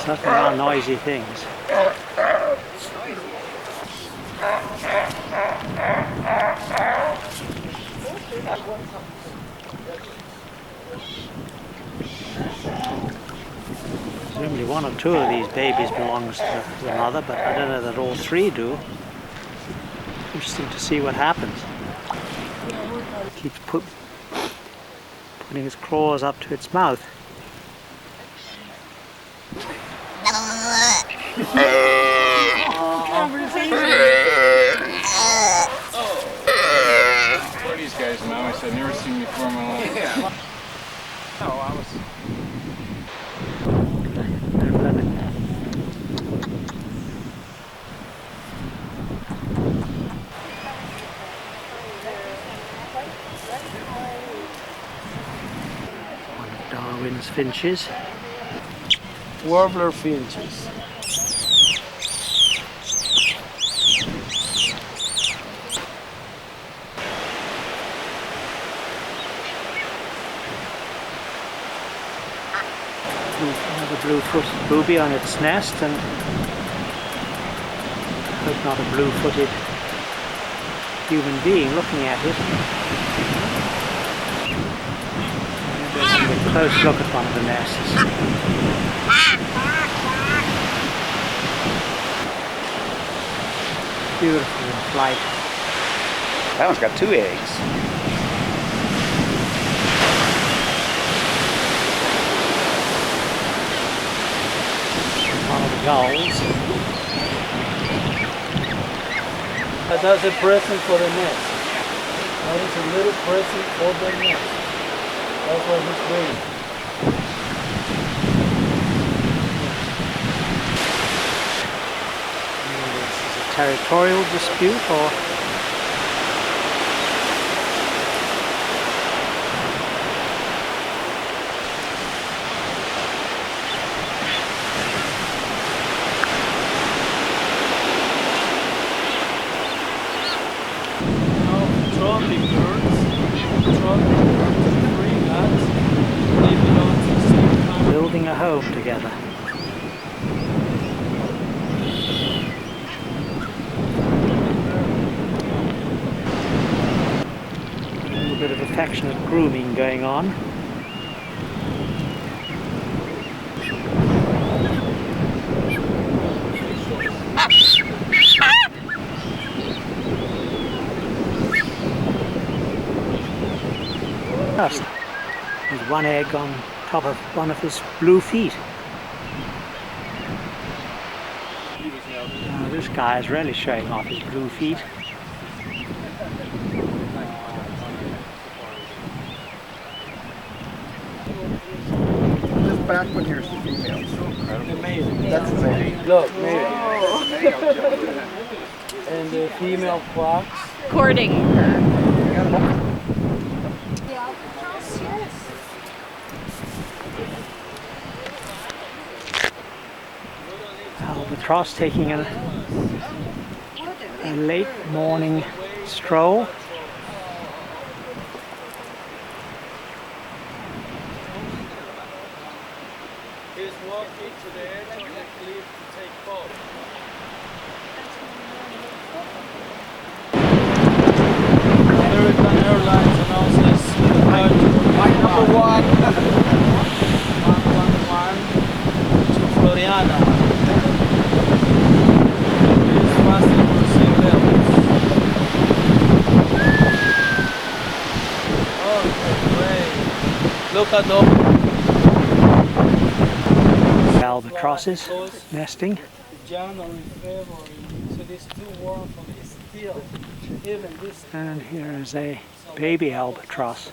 Certainly are noisy things. Presumably one or two of these babies belongs to the mother, but I don't know that all three do. Interesting to see what happens. Keeps putting its claws up to its mouth. What are these guys now? I said, never seen me before in my life. Yeah. No, I was. One of Darwin's finches. Warbler finches. Another blue-footed booby on its nest, and I hope not a blue-footed human being looking at it. Maybe a close look at one of the nests. Beautiful in flight. That one's got 2 eggs. One of the gulls. That's a present for the nest. That is a little present for the nest. That's what he's doing. This is a territorial dispute, or building a home together. A little bit of affectionate grooming going on. There's one egg on top of one of his blue feet. Oh, this guy is really showing off his blue feet. This back one here is the female. Amazing. That's amazing. Look, maybe. And the female fox. Courting her. Albatross taking a late morning stroll. He's walking to the edge of the cliff to take photos. American Airlines announces flight number 1. Nada. Es fácil por sí verlos. Oh, great. Look at the albatrosses nesting. January, February, so it's too warm for me still. Even this. And here is a baby albatross.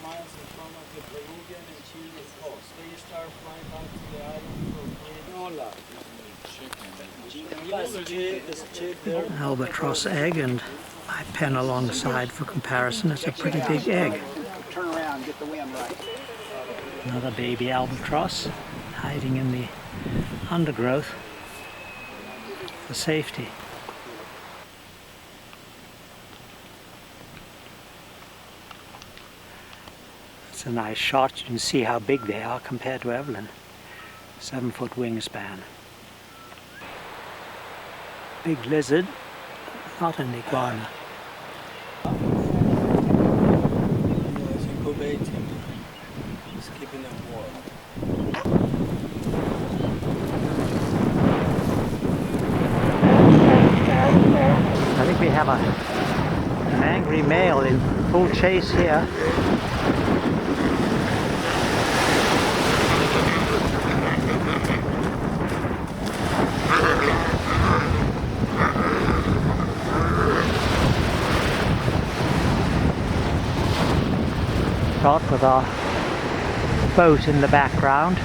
Albatross egg, and my pen alongside for comparison. It's a pretty big egg. Turn around, get the wind right. Another baby albatross hiding in the undergrowth for safety. It's a nice shot. You can see how big they are compared to Eveline. 7-foot wingspan. Big lizard, not an iguana. It's incubating. It's keeping them warm. I think we have an angry male in full chase here. Shot with our boat in the background.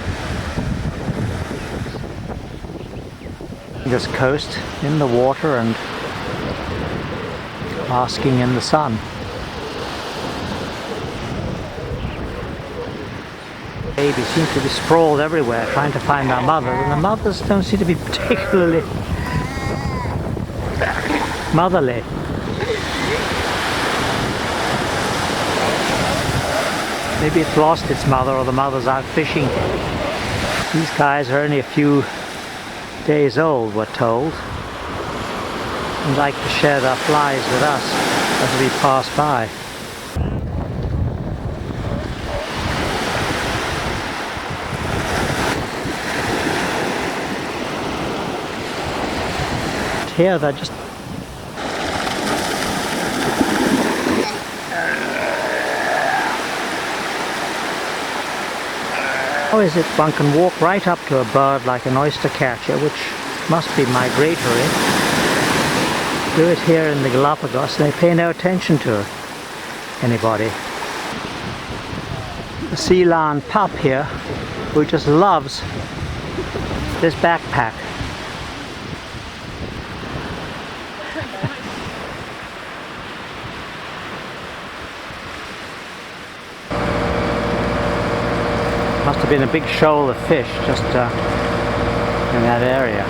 This coast in the water and basking in the sun. Babies seem to be sprawled everywhere trying to find our mothers, and the mothers don't seem to be particularly motherly. Maybe it's lost its mother, or the mother's out fishing. These guys are only a few days old, we're told, and like to share their flies with us as we pass by. Here they're just how is it one can walk right up to a bird like an oyster catcher, which must be migratory, do it here in the Galapagos, they pay no attention to anybody. The sea lion pup here, who just loves this backpack. Must have been a big shoal of fish just in that area.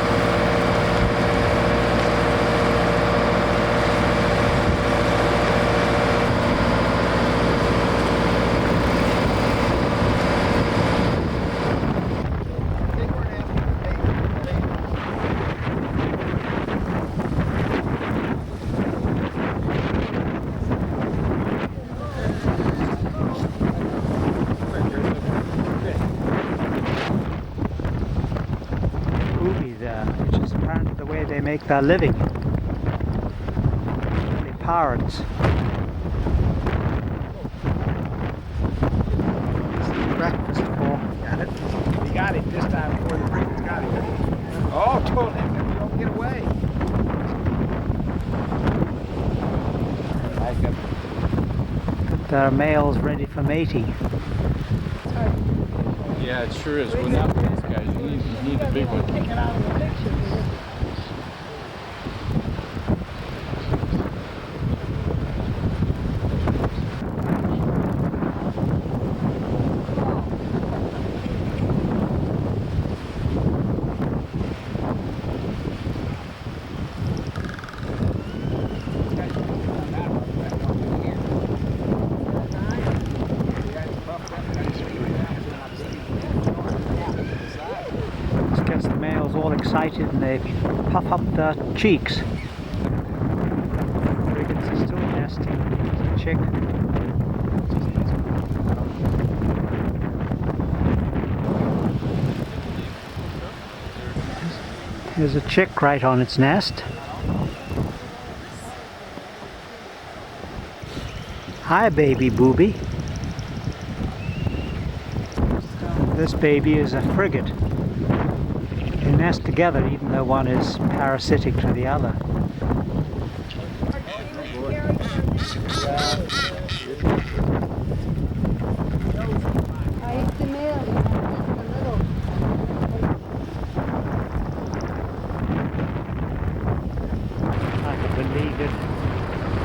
Which is apparently the way they make their living. The parrots. Breakfast for. Got it. He got it this time before the Britons got it. Oh, told him that we don't get away. Like him. Got their males ready for mating. Yeah, it sure is. Well, not with these guys. You need the big one. Gets the males all excited and they puff up their cheeks. Brigands are still nesting. There's a chick. There's a chick right on its nest. Hi, baby booby. This baby is a frigate. They nest together even though one is parasitic to the other.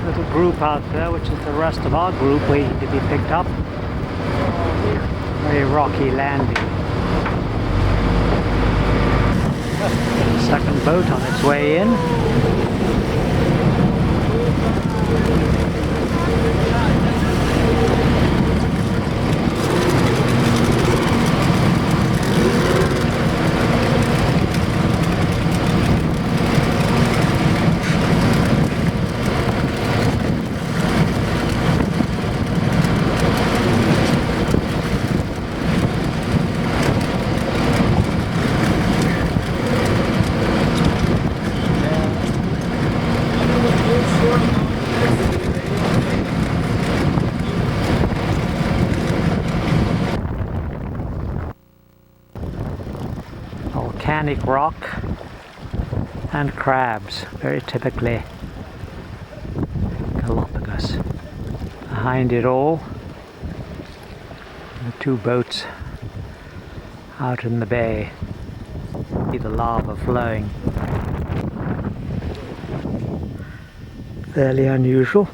Little group out there, which is the rest of our group waiting to be picked up. Very rocky landing. Second boat on its way in. Volcanic rock and crabs, very typically Galapagos. Behind it all, the two boats out in the bay. See the lava flowing. Fairly unusual.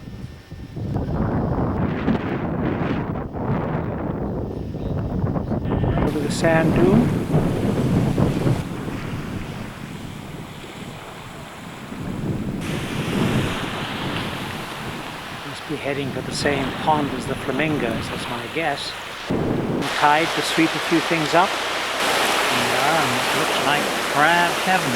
Over the sand dune. Be heading for the same pond as the flamingos, that's my guess. Tide to sweep a few things up. Yeah, and it looks like crab heaven.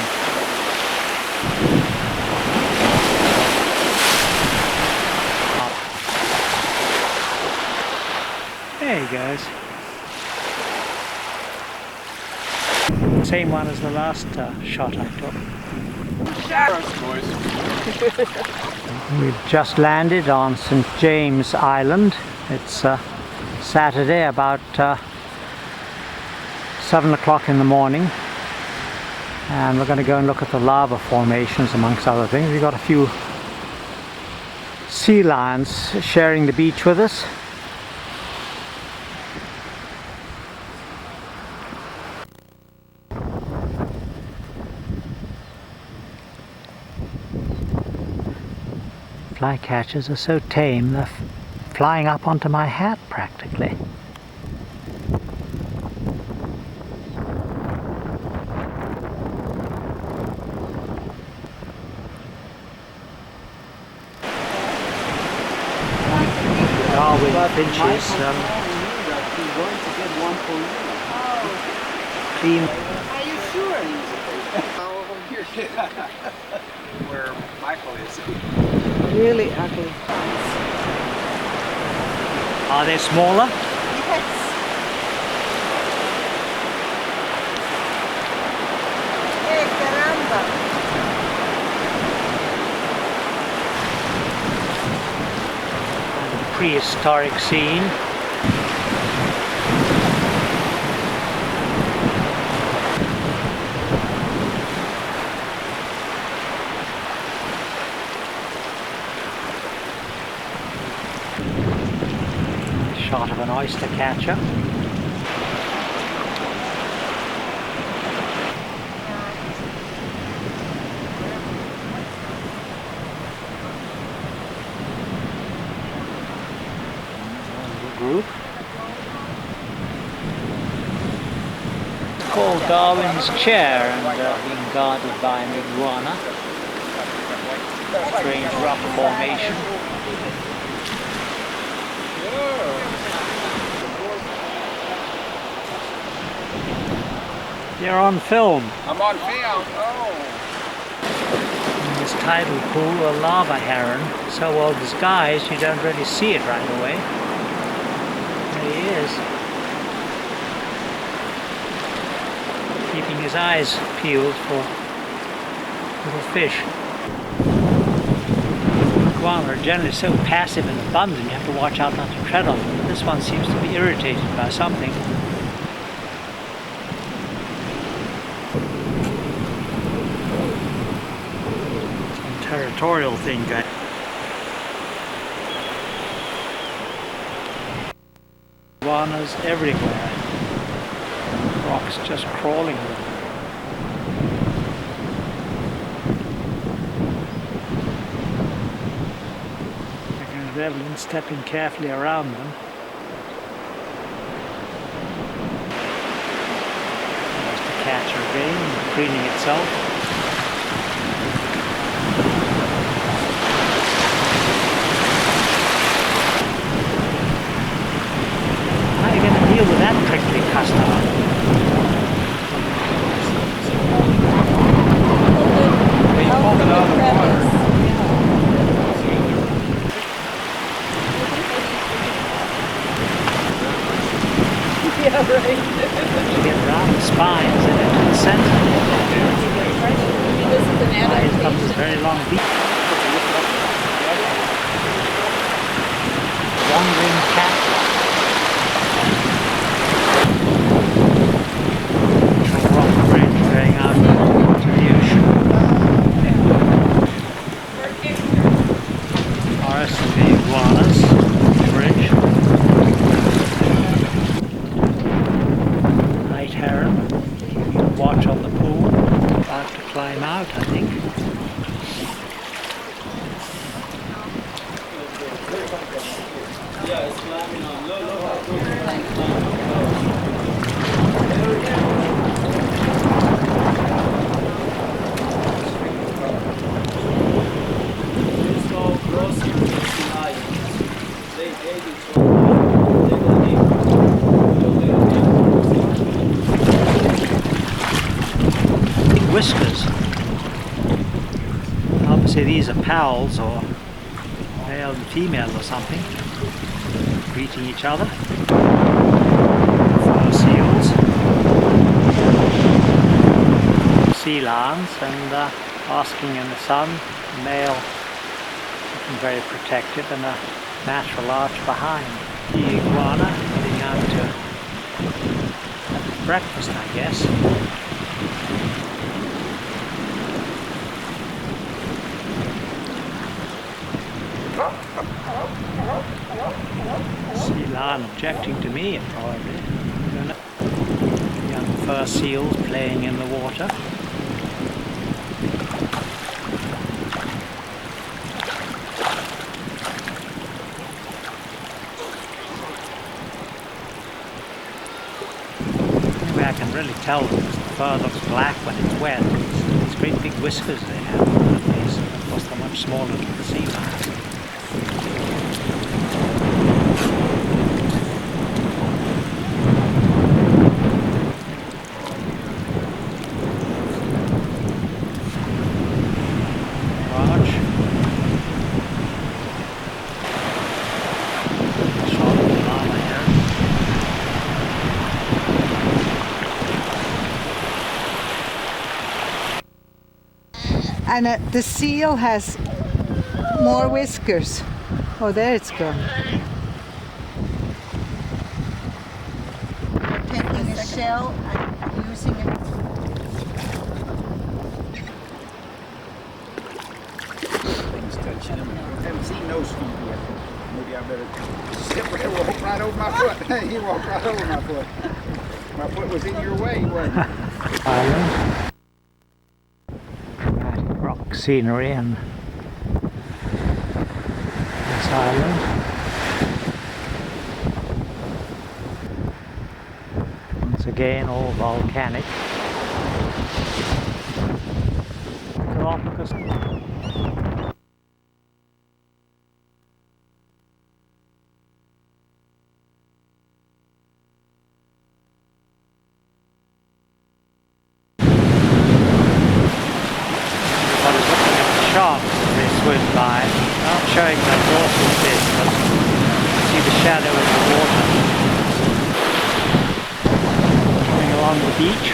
There he goes. Same one as the last shot I took. We've just landed on St. James Island. It's Saturday, about 7 o'clock in the morning, and we're going to go and look at the lava formations amongst other things. We've got a few sea lions sharing the beach with us. Flycatchers are so tame, they're flying up onto my hat practically. Darwin finches, clean. Are you sure? Where Michael is. Really ugly. Are they smaller? Yes. Hey, caramba. Prehistoric scene. Shot of an oyster catcher. Group. It's called Darwin's chair and being guarded by an iguana. Strange rock formation. You're on film. I'm on film. Oh. In this tidal pool, a lava heron, so well disguised you don't really see it right away. There he is. Keeping his eyes peeled for little fish. Iguana are generally so passive and abundant, you have to watch out not to tread on them. This one seems to be irritated by something. Some territorial thing going. Iguanas everywhere. Rocks just crawling with them. Eveline stepping carefully around them. There's the catcher again, preening itself. How are you going to deal with that prickly custard? Yeah, right. To get around the spines and into the center. This is an Here comes a very long beak. Wandering cat. A rock bridge going out to the ocean. Forest of the iguanas. Bridge. Heron, keeping a watch on the pool, about to climb out, I think. Whiskers. Obviously these are pals, or male and female or something, greeting each other. Fur seals, sea lions, and basking in the sun. The male looking very protective, and a natural arch behind. The iguana heading out to have breakfast, I guess. Sea lion objecting to me, probably. Young fur seals playing in the water. Anyway, I can really tell that the fur looks black when it's wet. It's great big whiskers they have. Of course, they're much smaller than the sea lions. And the seal has more whiskers. Oh, there it's gone. Taking a shell and using it. Things touching him. I haven't seen those feet yet. Maybe I better step right, walk right over my foot. He walked right over my foot. My foot was in your way, wasn't it? Island. Rock scenery and this island. Once again, all volcanic. Galapagos. Sharks as they swim by, not showing their dorsal fin, but you see the shadow in the water. Going along the beach.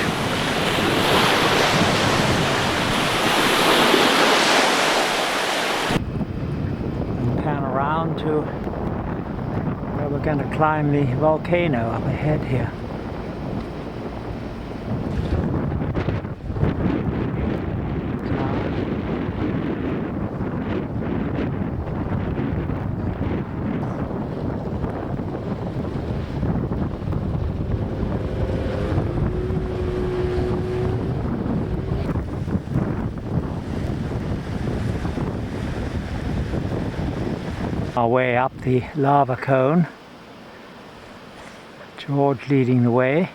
to where we're going to climb the volcano up ahead here. Our way up the lava cone, George leading the way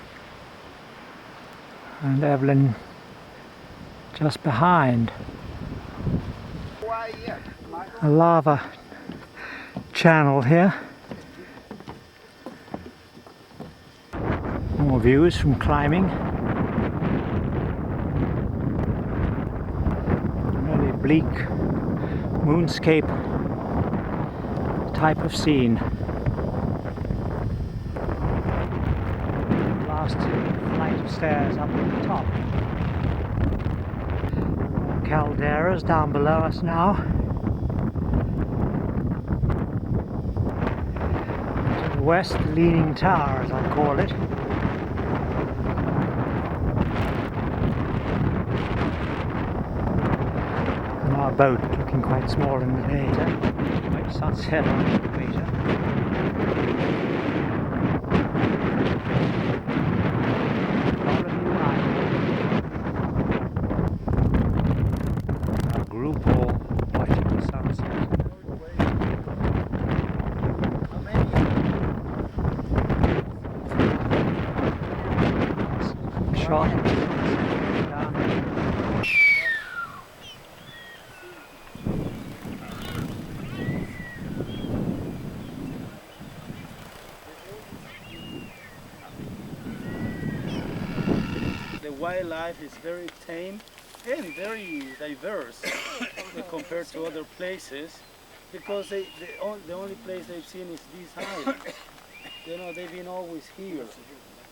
and Eveline just behind. A lava channel here. More views from climbing. Really bleak moonscape type of scene. Last flight of stairs up at the top. Calderas down below us now. To the west, the Leaning Tower, as I call it. And our boat looking quite small in the day. Sunset on the equator. A group all watching the sunset. Shot. Wildlife is very tame and very diverse compared to other places, because the only place they've seen is this island. You know, they've been always here.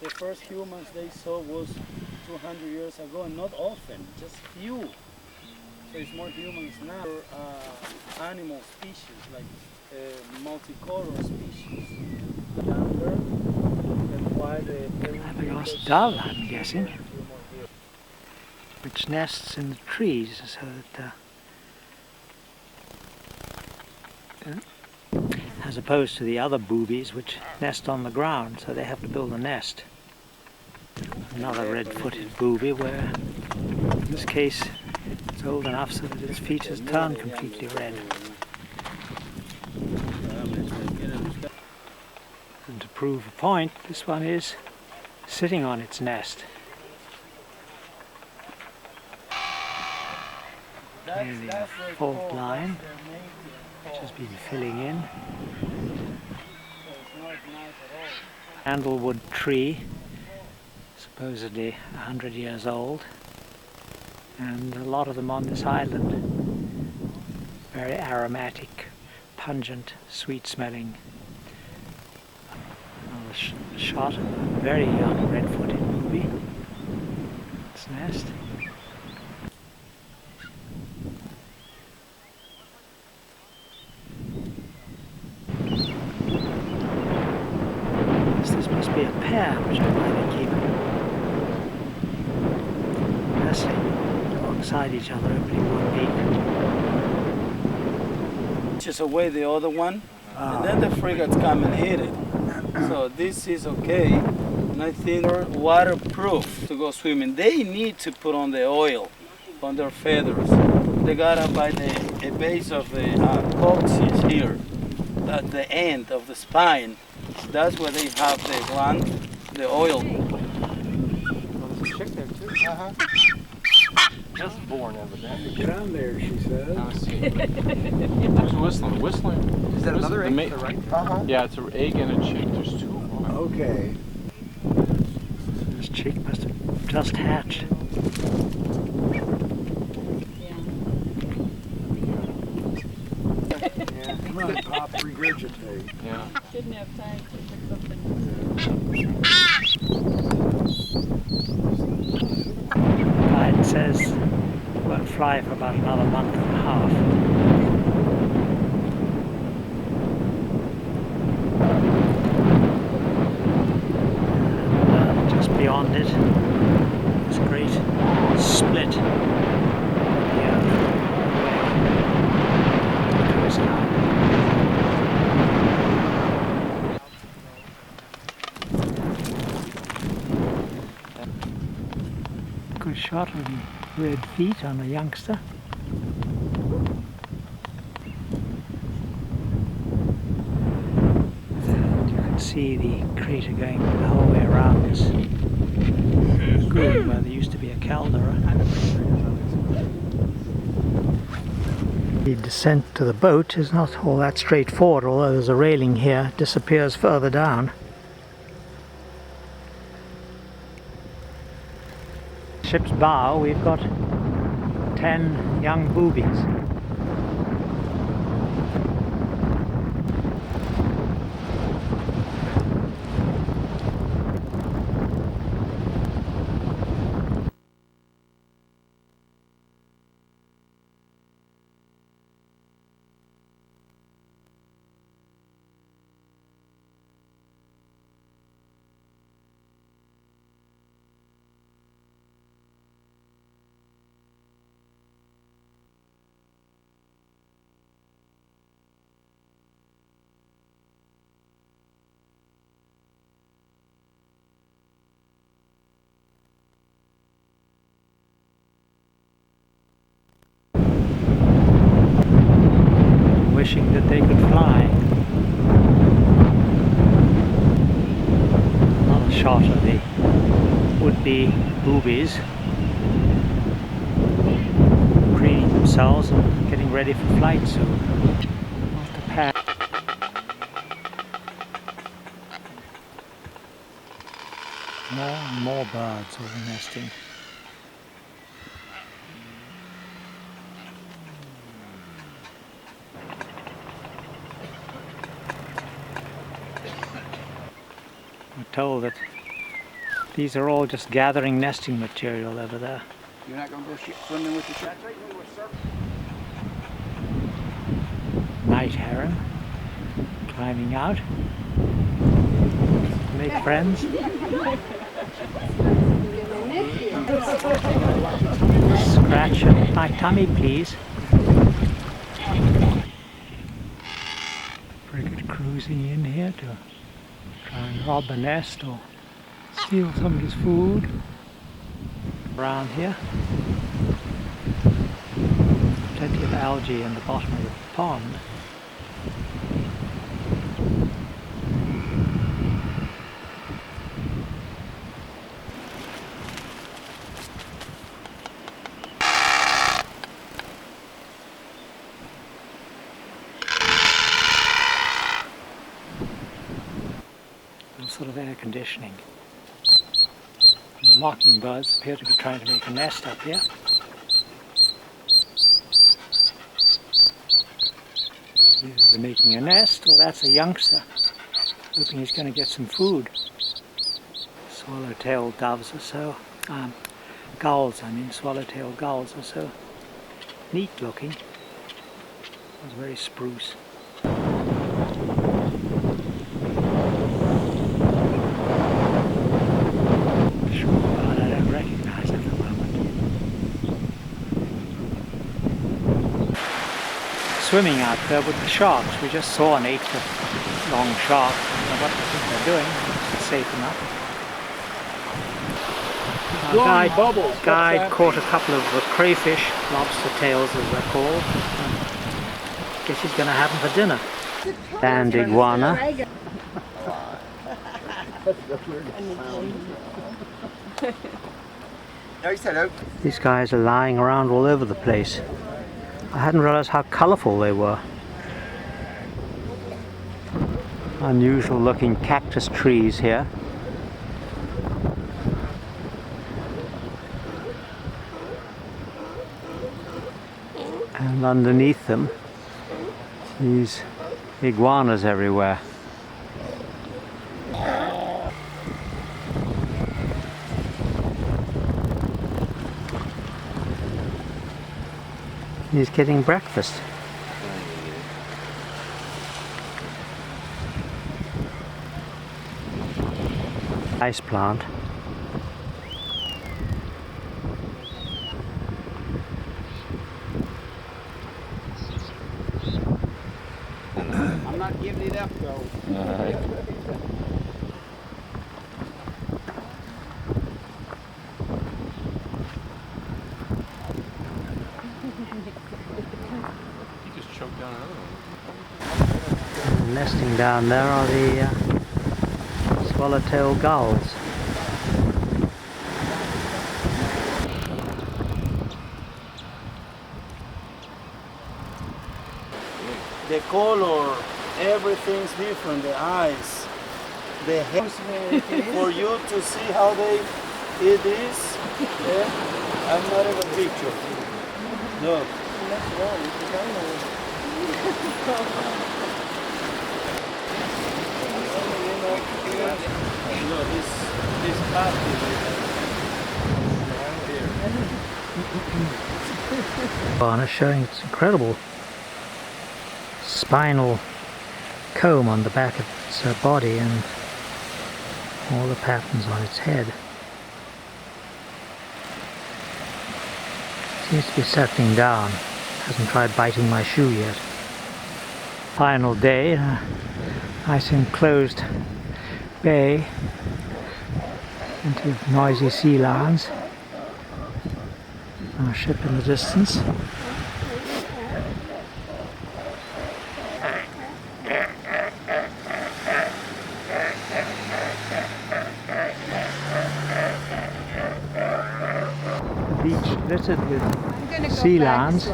The first humans they saw was 200 years ago, and not often, just few. So it's more humans now. Animal species like multicolor species. Galapagos dove, I'm guessing, which nests in the trees, so that as opposed to the other boobies which nest on the ground, so they have to build a nest. Another red-footed booby, where in this case it's old enough so that its features turn completely red. And to prove a point, this one is sitting on its nest. Here the fault line, which has been filling in. Sandalwood tree, supposedly 100 years old, and a lot of them on this island. Very aromatic, pungent, sweet-smelling. Another shot of a very young red-footed booby. Its nest. This must be a pair which are why they keep nesting alongside each other, opening one beak. Just away the other one, and then the frigates come and hit it. So this is okay, and I think they're waterproof to go swimming. They need to put on the oil on their feathers. They gotta by the base of the coccyx here, at the end of the spine. That's where they have the gland, the oil. Well, there's a chick there too. Just born, evidently. Get on there, she says. Who's whistling? Whistling. Is that another egg to the right? Yeah, it's an egg and a chick. There's two of them. Okay. This chick must have just hatched. Come on, Pop, regurgitate. Yeah. Didn't have time to pick something. It says it won't fly for about another month and a half. split. Good shot of the red feet on a youngster. And you can see the crater going the whole way around this lagoon where there used to be a caldera. The descent to the boat is not all that straightforward, although there's a railing here. It disappears further down. Ship's bow, we've got 10 young boobies. Wishing that they could fly. Another shot of the would-be boobies preening themselves and getting ready for flight soon. Off the pad. More and more birds all nesting. We're told that these are all just gathering nesting material over there. You're not going to go swimming with the shark? Night heron climbing out. Make friends. Scratch at my tummy, please. Frigate cruising in here to try and rob a nest or steal somebody's food. Around here, plenty of algae in the bottom of the pond. Sort of air conditioning. And the mockingbirds appear to be trying to make a nest up here. Either they're making a nest or that's a youngster hoping he's going to get some food. Swallow-tailed doves are so, gulls I mean, swallow-tailed gulls are so neat looking. It's very spruce. Swimming out there with the sharks. We just saw an 8-foot long shark. I don't know what they think they're doing. It's safe enough. Our guide caught a couple of crayfish, lobster tails as they're called. Guess he's going to have them for dinner. And iguana. These guys are lying around all over the place. I hadn't realized how colorful they were. Unusual looking cactus trees here. And underneath them, these iguanas everywhere. He's getting breakfast. Ice plant. not giving it up though. He just choked down another one. Nesting down there are the swallowtail gulls. The color, everything's different, the eyes, the hair, for you to see how it is. I'm not in a picture. Look. Look, this party Barn is showing its incredible spinal comb on the back of its body and all the patterns on its head. Seems to be settling down. Hasn't tried biting my shoe yet. Final day, nice enclosed bay, plenty of noisy sea lions. Our ship in the distance. Beach littered with sea lions.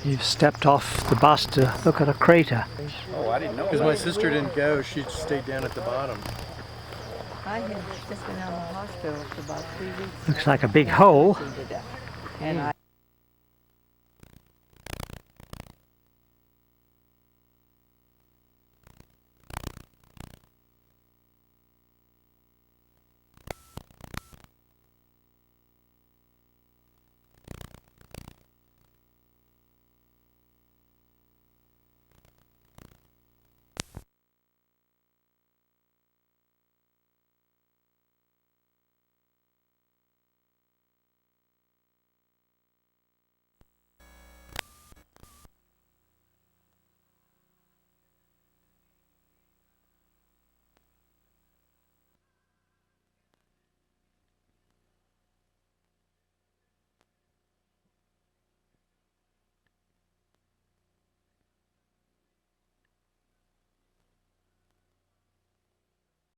You've stepped off the bus to look at a crater. Oh, I didn't know. Because my sister didn't go, she stayed down at the bottom. I had just been out of the hospital for about 3 weeks. Looks like a big hole. And I